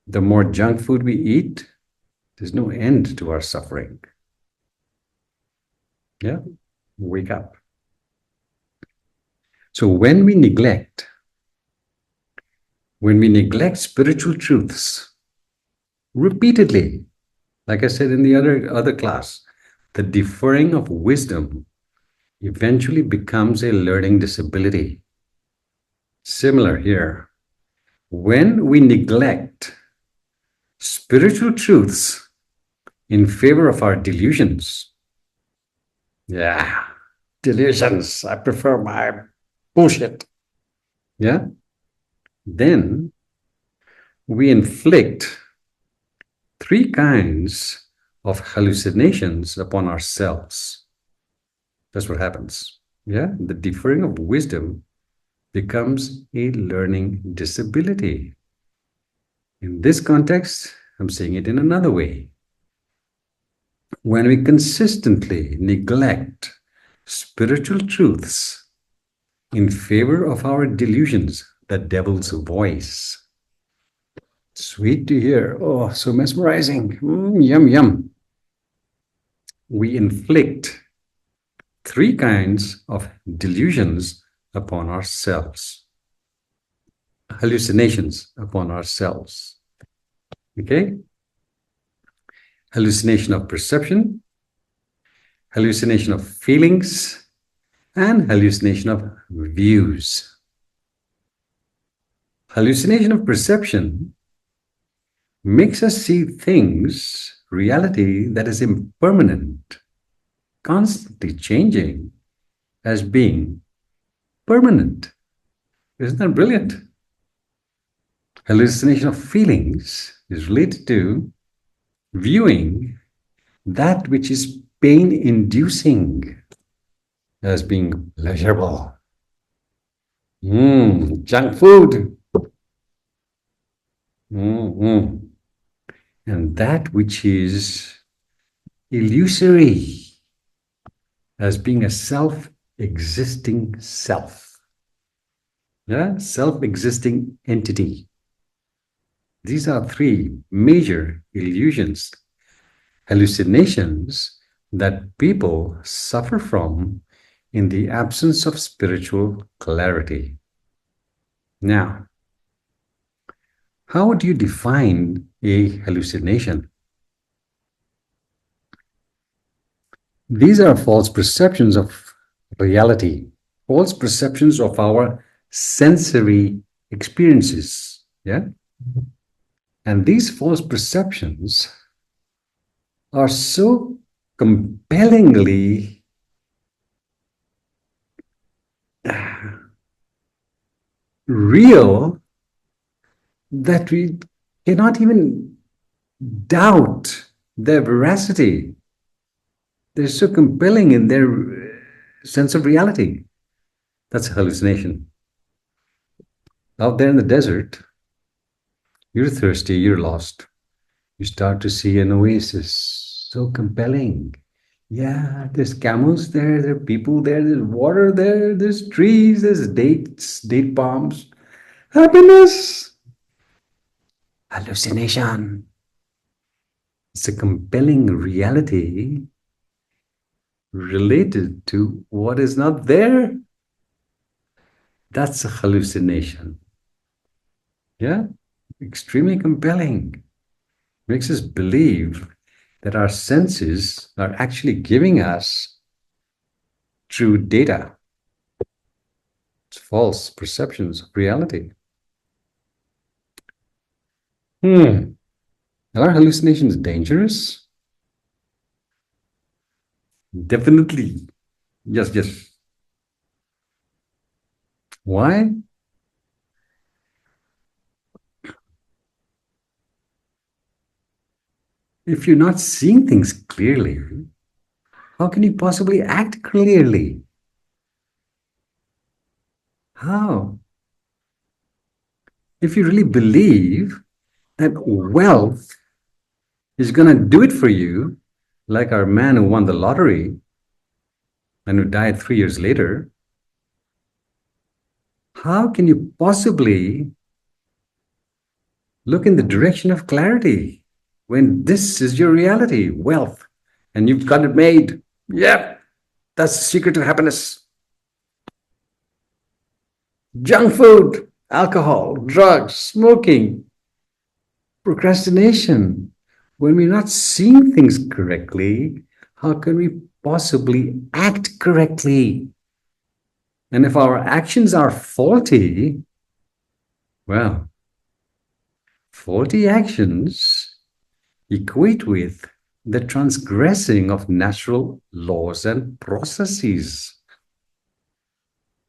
The more junk food we eat, there's no end to our suffering. Yeah, wake up. So when we neglect spiritual truths repeatedly, like I said in the other class, the deferring of wisdom eventually becomes a learning disability. Similar here. When we neglect spiritual truths in favor of our delusions, yeah, delusions, I prefer my bullshit, yeah, then we inflict three kinds of hallucinations upon ourselves. That's what happens. Yeah, the deferring of wisdom becomes a learning disability. In this context, I'm saying it in another way. When we consistently neglect spiritual truths in favor of our delusions, the devil's voice. Sweet to hear. Oh, so mesmerizing. Yum, yum. We inflict three kinds of delusions upon ourselves, hallucinations upon ourselves. Okay? Hallucination of perception, hallucination of feelings, and hallucination of views. Hallucination of perception makes us see things, reality that is impermanent, constantly changing, as being permanent. Isn't that brilliant? Hallucination of feelings is related to viewing that which is pain-inducing as being pleasurable. Junk food. And that which is illusory as being a self-existing self. Yeah, self-existing entity. These are three major illusions, hallucinations that people suffer from in the absence of spiritual clarity. Now, how would you define a hallucination? These are false perceptions of reality, false perceptions of our sensory experiences. Yeah? And these false perceptions are so compellingly real that we cannot even doubt their veracity. They're so compelling in their sense of reality. That's a hallucination. Out there in the desert, you're thirsty, you're lost. You start to see an oasis, so compelling. Yeah, there's camels there, there are people there, there's water there, there's trees, there's dates, date palms. Happiness! Hallucination. It's a compelling reality related to what is not there. That's a hallucination. Yeah, extremely compelling. Makes us believe that our senses are actually giving us true data. It's false perceptions of reality. Are hallucinations dangerous? Definitely. Yes, yes. Why? If you're not seeing things clearly, how can you possibly act clearly? How? If you really believe that wealth is going to do it for you, like our man who won the lottery and who died 3 years later, how can you possibly look in the direction of clarity when this is your reality, wealth, and you've got it made? Yep, that's the secret to happiness. Junk food, alcohol, drugs, smoking, procrastination. When we're not seeing things correctly, how can we possibly act correctly? And if our actions are faulty, well, faulty actions equate with the transgressing of natural laws and processes.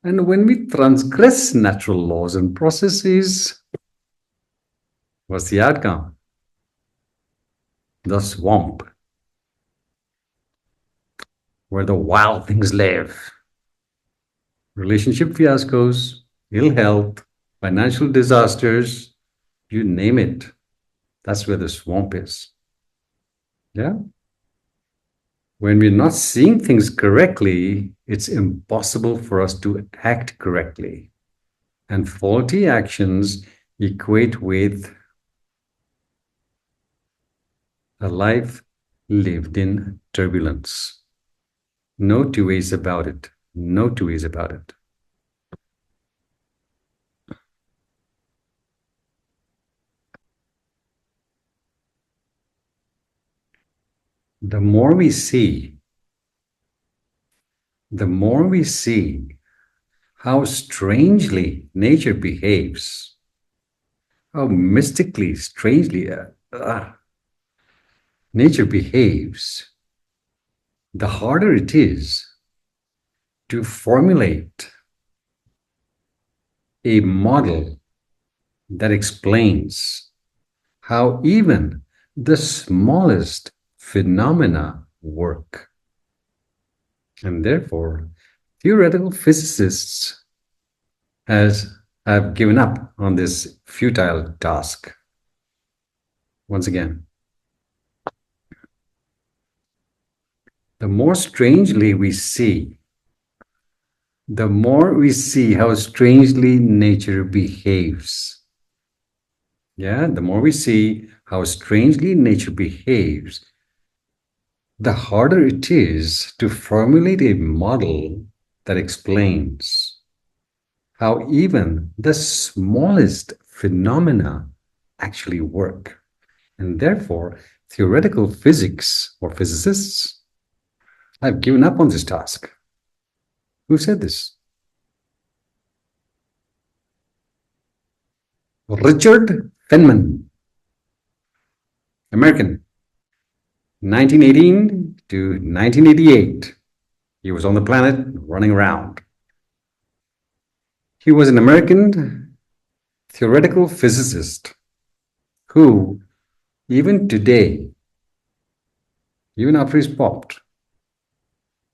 And when we transgress natural laws and processes, what's the outcome? The swamp, where the wild things live. Relationship fiascos, ill health, financial disasters, you name it. That's where the swamp is. Yeah? When we're not seeing things correctly, it's impossible for us to act correctly. And faulty actions equate with a life lived in turbulence. No two ways about it. No two ways about it. The more we see how strangely nature behaves, how mystically, strangely nature behaves, the harder it is to formulate a model that explains how even the smallest phenomena work. And therefore, theoretical physicists have given up on this futile task. Once again, the more strangely we see, the more we see how strangely nature behaves. Yeah, the more we see how strangely nature behaves, the harder it is to formulate a model that explains how even the smallest phenomena actually work. And therefore, theoretical physics or physicists have given up on this task. Who said this? Richard Feynman, American, 1918 to 1988. He was on the planet running around. He was an American theoretical physicist who, even today, even after he's popped,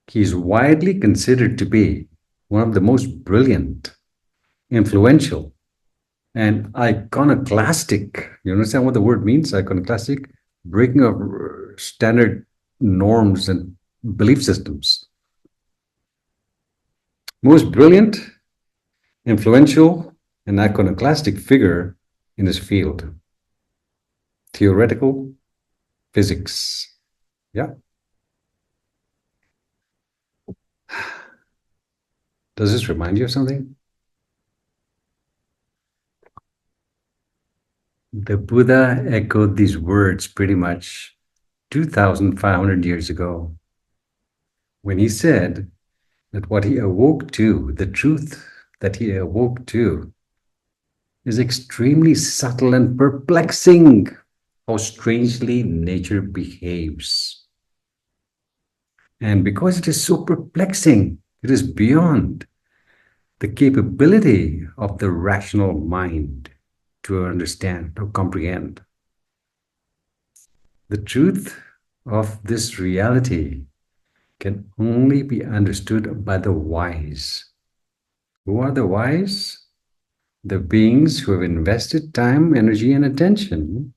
he's widely considered to be one of the most brilliant, influential, and iconoclastic. You understand what the word means? Iconoclastic? Breaking of standard norms and belief systems. Most brilliant, influential, and iconoclastic figure in his field. Theoretical physics. Yeah. Does this remind you of something? The Buddha echoed these words pretty much 2,500 years ago when he said that what he awoke to, the truth that he awoke to, is extremely subtle and perplexing. How strangely nature behaves. And because it is so perplexing, it is beyond the capability of the rational mind to understand or comprehend. The truth of this reality can only be understood by the wise. Who are the wise? The beings who have invested time, energy, and attention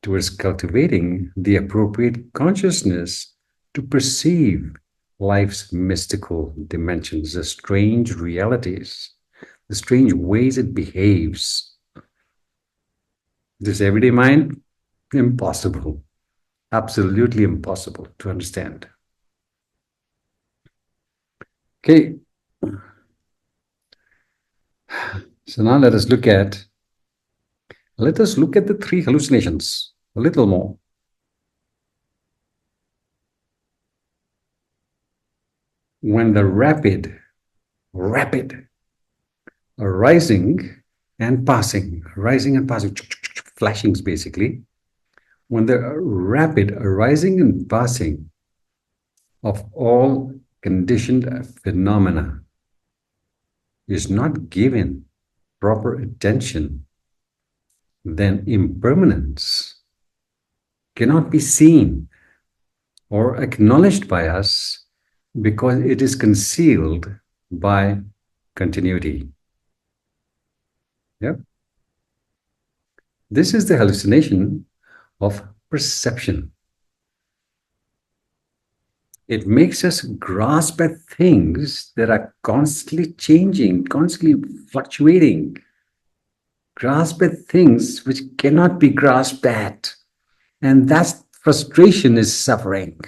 towards cultivating the appropriate consciousness to perceive life's mystical dimensions, the strange realities, the strange ways it behaves. This everyday mind, impossible, absolutely impossible to understand. Okay, so now let us look at the three hallucinations a little more. when the rapid arising and passing, flashings basically, when the rapid arising and passing of all conditioned phenomena is not given proper attention, then impermanence cannot be seen or acknowledged by us because it is concealed by continuity. Yeah. This is the hallucination of perception. It makes us grasp at things that are constantly changing, constantly fluctuating. Grasp at things which cannot be grasped at. And that frustration is suffering.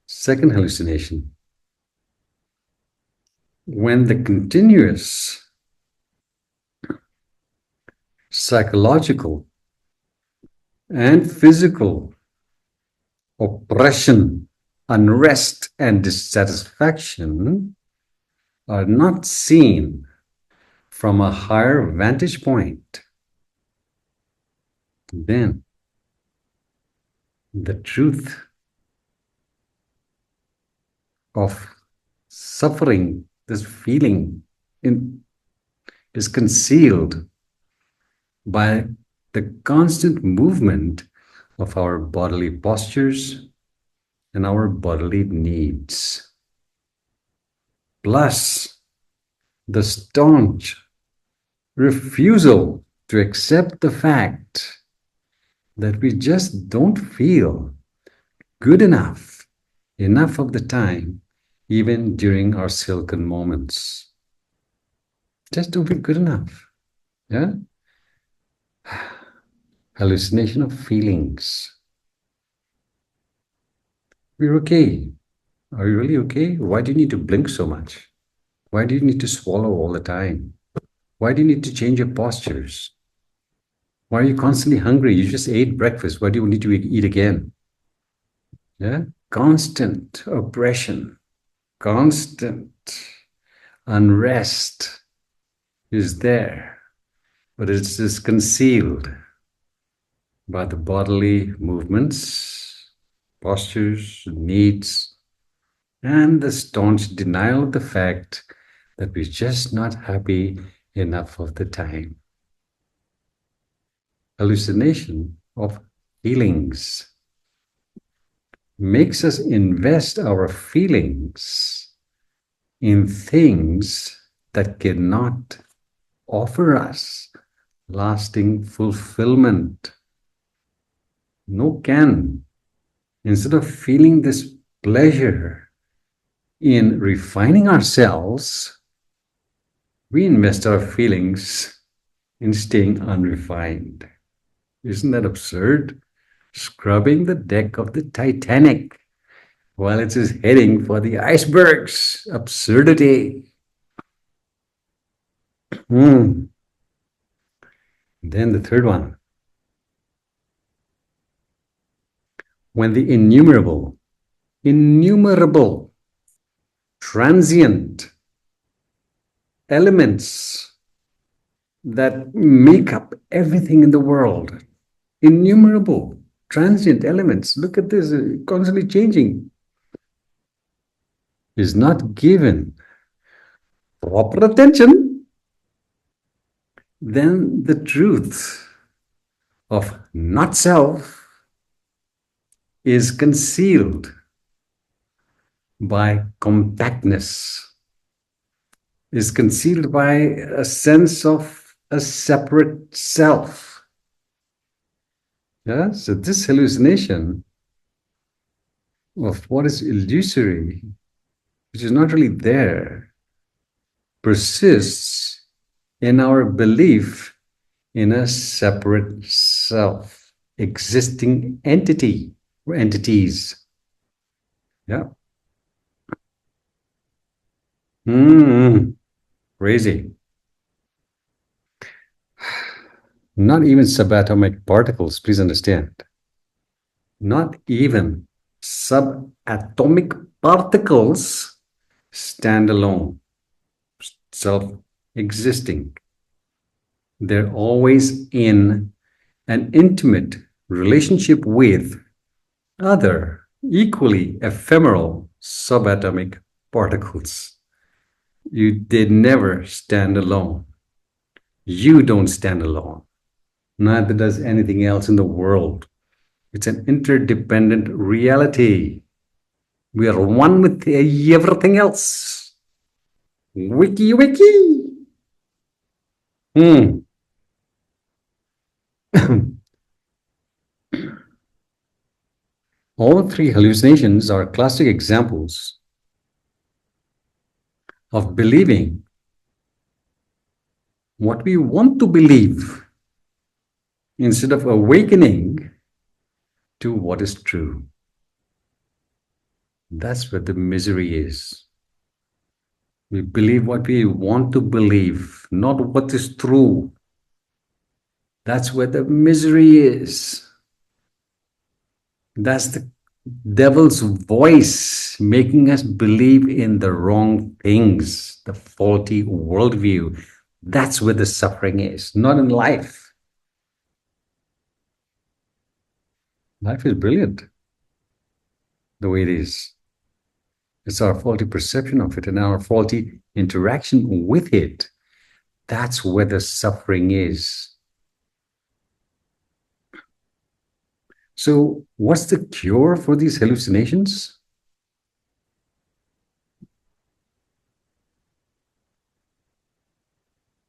Second hallucination. When the continuous psychological and physical oppression, unrest, and dissatisfaction are not seen from a higher vantage point, then the truth of suffering, this feeling, is concealed by the constant movement of our bodily postures and our bodily needs, plus the staunch refusal to accept the fact that we just don't feel good enough of the time, even during our silken moments. Just don't feel good enough. Yeah? Hallucination of feelings. We're okay. Are you really okay? Why do you need to blink so much? Why do you need to swallow all the time? Why do you need to change your postures? Why are you constantly hungry? You just ate breakfast. Why do you need to eat again? Yeah? Constant oppression, constant unrest is there, but it's just concealed by the bodily movements, postures, needs, and the staunch denial of the fact that we're just not happy enough of the time. Hallucination of feelings makes us invest our feelings in things that cannot offer us lasting fulfillment. No can. Instead of feeling this pleasure in refining ourselves, we invest our feelings in staying unrefined. Isn't that absurd? Scrubbing the deck of the Titanic while it is heading for the icebergs. Absurdity. Then the third one. When the innumerable, transient elements that make up everything in the world, innumerable, transient elements, look at this, constantly changing, is not given proper attention, then the truth of not self is concealed by compactness, is concealed by a sense of a separate self. Yeah, so this hallucination of what is illusory, which is not really there, persists in our belief in a separate self, existing entity or entities. Yeah. Crazy. Not even subatomic particles, please understand. Not even Subatomic particles stand alone, self-existing. They're always in an intimate relationship with other equally ephemeral subatomic particles. They never stand alone. You don't stand alone. Neither does anything else in the world. It's an interdependent reality. We are one with everything else. Wiki, wiki. Hmm. All three hallucinations are classic examples of believing what we want to believe instead of awakening to what is true. That's where the misery is. We believe what we want to believe, not what is true. That's where the misery is. That's the devil's voice making us believe in the wrong things, the faulty worldview. That's where the suffering is, not in life. Life is brilliant the way it is. It's our faulty perception of it and our faulty interaction with it. That's where the suffering is. So, what's the cure for these hallucinations?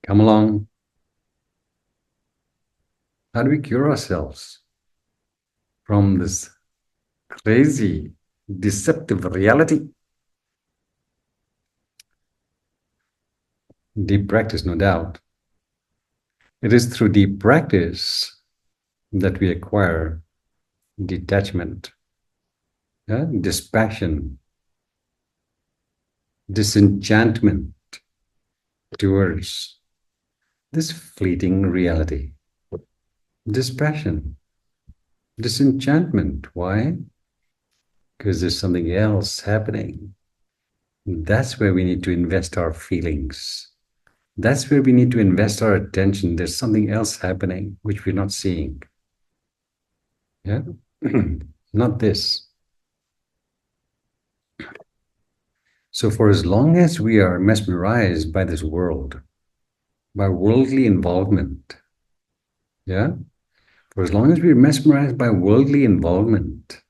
Come along. How do we cure ourselves from this crazy, deceptive reality? Deep practice, no doubt. It is through deep practice that we acquire detachment, dispassion, disenchantment towards this fleeting reality. Dispassion, disenchantment. Why? Because there's something else happening. That's where we need to invest our feelings. That's where we need to invest our attention. There's something else happening which we're not seeing. Yeah, not this. So for as long as we are mesmerized by this world, by worldly involvement, yeah, for as long as we're mesmerized by worldly involvement,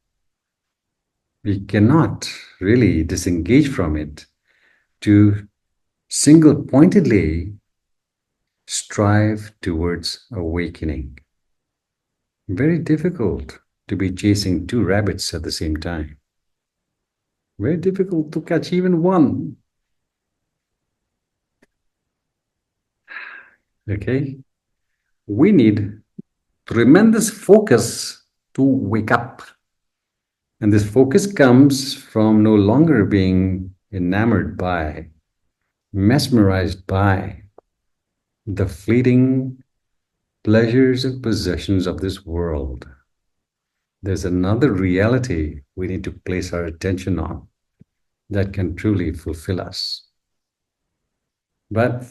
we cannot really disengage from it to single-pointedly strive towards awakening. Very difficult to be chasing two rabbits at the same time. Very difficult to catch even one. Okay? We need tremendous focus to wake up. And this focus comes from no longer being enamored by, mesmerized by the fleeting pleasures and possessions of this world. There's another reality we need to place our attention on that can truly fulfill us. But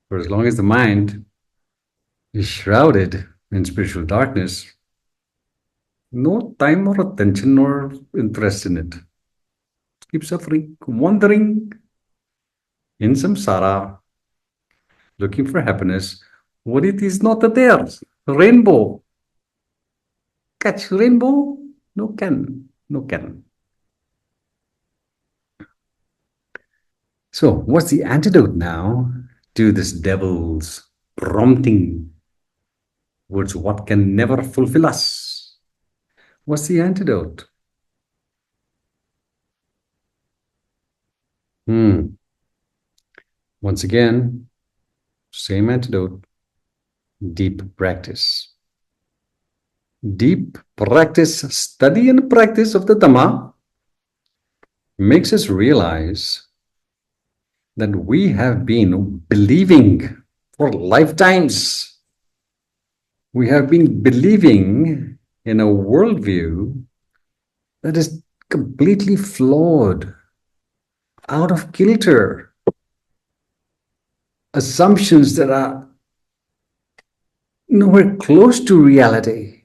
for as long as the mind is shrouded in spiritual darkness, no time or attention or interest in it. Keep suffering, wandering in samsara, looking for happiness, what it is not there. Rainbow. Catch rainbow? No can. No can. So, what's the antidote now to this devil's prompting towards what can never fulfill us? What's the antidote? Once again, same antidote, deep practice. Deep practice, study and practice of the Dhamma makes us realize that we have been believing for lifetimes. We have been believing in a worldview that is completely flawed, out of kilter, assumptions that are nowhere close to reality.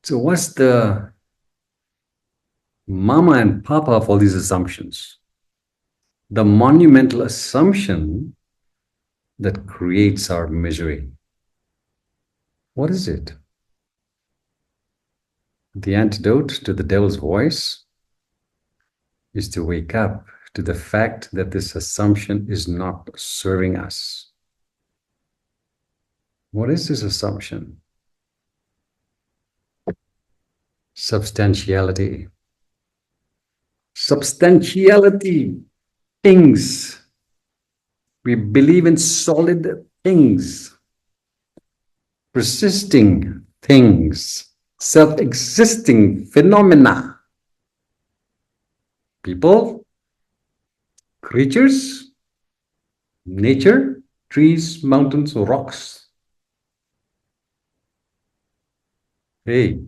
So, what's the mama and papa of all these assumptions? The monumental assumption that creates our misery. What is it? The antidote to the devil's voice is to wake up to the fact that this assumption is not serving us. What is this assumption? Substantiality. Substantiality. Things. We believe in solid things, persisting things, self-existing phenomena. People, creatures, nature, trees, mountains, rocks. Hey.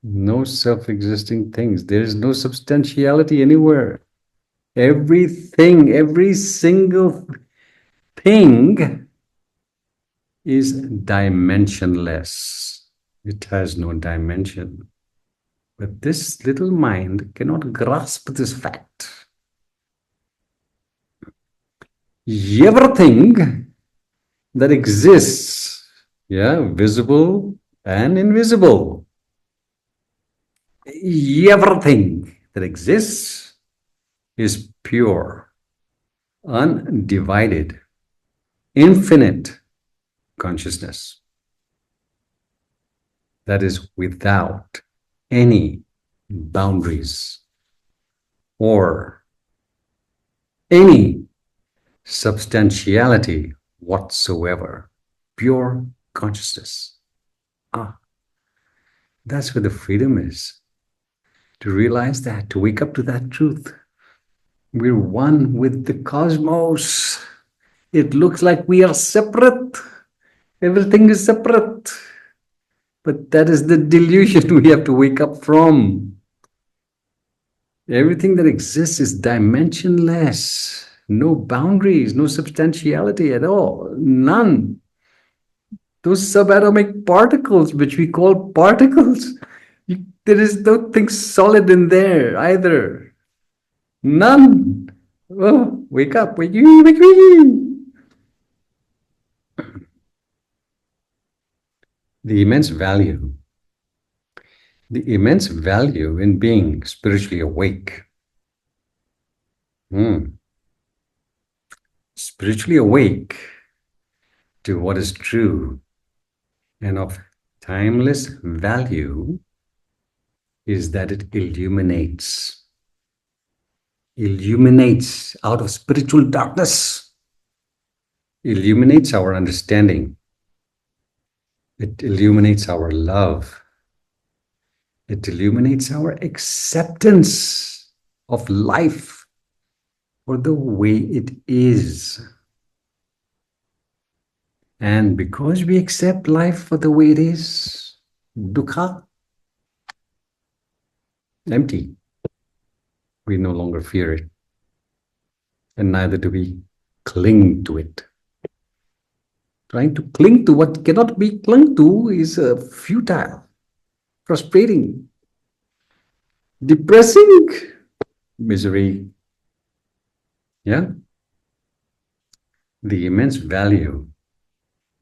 No self-existing things. There is no substantiality anywhere. Everything, every single thing is dimensionless. It has no dimension. But this little mind cannot grasp this fact. Everything that exists, visible and invisible, everything that exists is pure, undivided, infinite consciousness that is without any boundaries or any substantiality whatsoever. Pure consciousness. That's where the freedom is. To realize that, to wake up to that truth. We're one with the cosmos. It looks like we are separate. Everything is separate. But that is the delusion we have to wake up from. Everything that exists is dimensionless. No boundaries, no substantiality at all. None. Those subatomic particles, which we call particles, there is nothing solid in there either. None. Oh, wake up, wake. The immense value in being spiritually awake. Spiritually awake to what is true and of timeless value is that it illuminates out of spiritual darkness, illuminates our understanding. It illuminates our love. It illuminates our acceptance of life for the way it is. And because we accept life for the way it is, dukkha, empty, we no longer fear it. And neither do we cling to it. Trying to cling to what cannot be clung to is futile, frustrating, depressing, misery. The immense value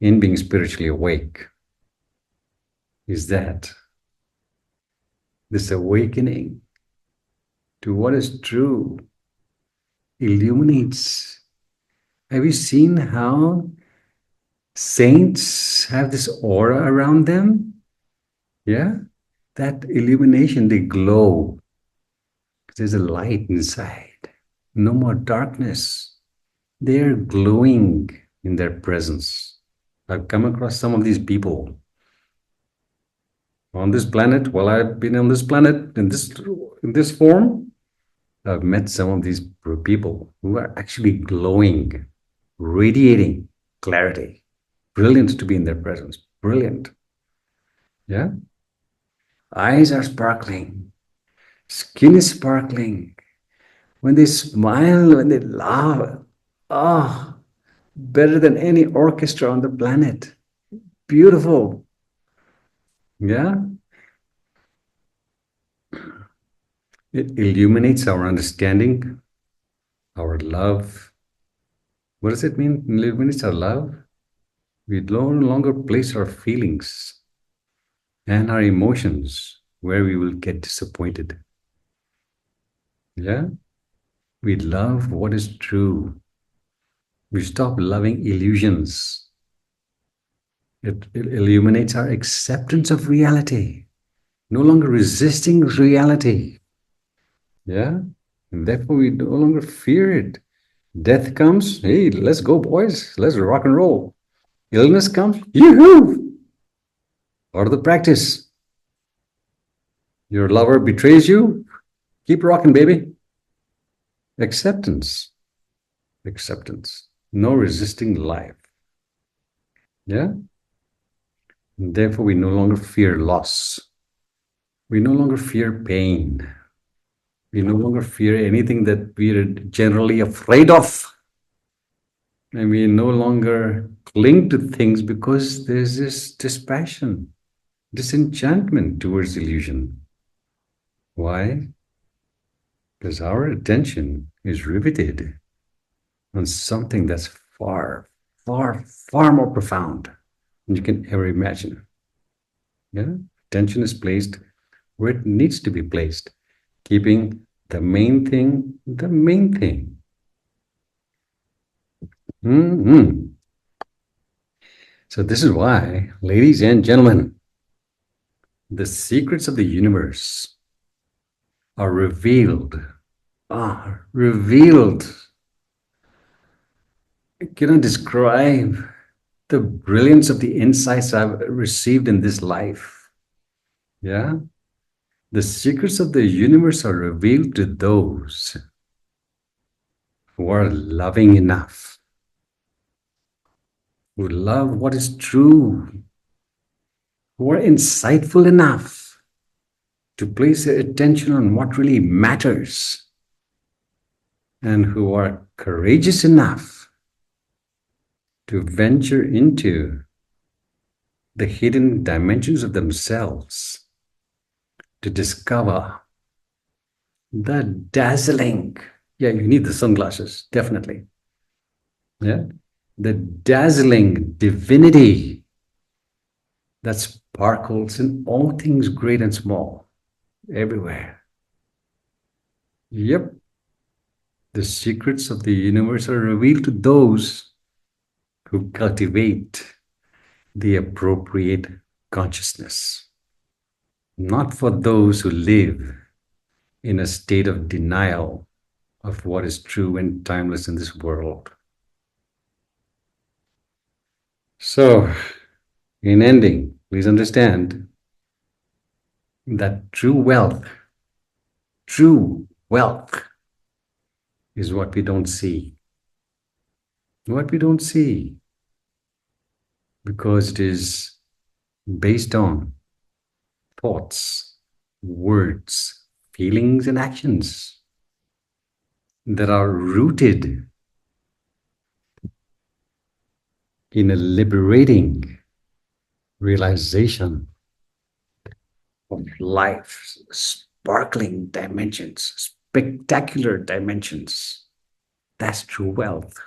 in being spiritually awake is that this awakening to what is true illuminates. Have you seen how saints have this aura around them? That illumination, they glow. There's a light inside. No more darkness. They're glowing in their presence. I've come across some of these people on this planet. While I've been on this planet in this form, I've met some of these people who are actually glowing, radiating clarity. Brilliant to be in their presence. brilliant. Yeah. Eyes are sparkling. Skin is sparkling. When they smile, when they laugh, ah, better than any orchestra on the planet. Beautiful. Yeah. It illuminates our understanding, our love. What does it mean? Illuminates our love. We no longer place our feelings and our emotions where we will get disappointed. Yeah. We love what is true. We stop loving illusions. It illuminates our acceptance of reality, no longer resisting reality. Yeah. And therefore, we no longer fear it. Death comes, hey, let's go, boys. Let's rock and roll. Illness comes, yoo-hoo! Part of the practice. Your lover betrays you, keep rocking, baby. Acceptance. Acceptance. No resisting life. Yeah? And therefore, we no longer fear loss. We no longer fear pain. We no longer fear anything that we are generally afraid of. And we no longer cling to things because there's this dispassion, disenchantment towards illusion. Why? Because our attention is riveted on something that's far, far, far more profound than you can ever imagine. Yeah? Attention is placed where it needs to be placed, keeping the main thing the main thing. Mm-hmm. So this is why, ladies and gentlemen, the secrets of the universe are revealed. Revealed. I cannot describe the brilliance of the insights I've received in this life. Yeah? The secrets of the universe are revealed to those who are loving enough, who love what is true, who are insightful enough to place their attention on what really matters, and who are courageous enough to venture into the hidden dimensions of themselves to discover the dazzling, yeah, you need the sunglasses, definitely. Yeah, the dazzling divinity that sparkles in all things great and small, everywhere. Yep. The secrets of the universe are revealed to those who cultivate the appropriate consciousness, not for those who live in a state of denial of what is true and timeless in this world. So, in ending, please understand that true wealth is what we don't see. What we don't see, because it is based on thoughts, words, feelings, and actions that are rooted in a liberating realization of life's sparkling dimensions, spectacular dimensions. That's true wealth.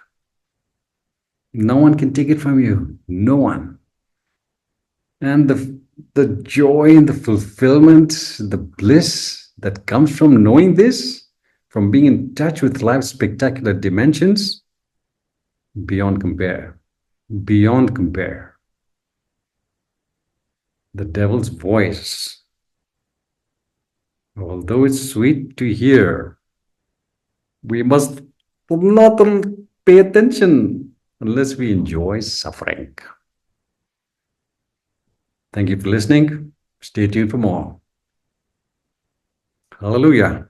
No one can take it from you. No one. And the joy and the fulfillment, the bliss that comes from knowing this, from being in touch with life's spectacular dimensions, beyond compare. Beyond compare. The devil's voice, although it's sweet to hear, we must not pay attention unless we enjoy suffering. Thank you for listening. Stay tuned for more. Hallelujah.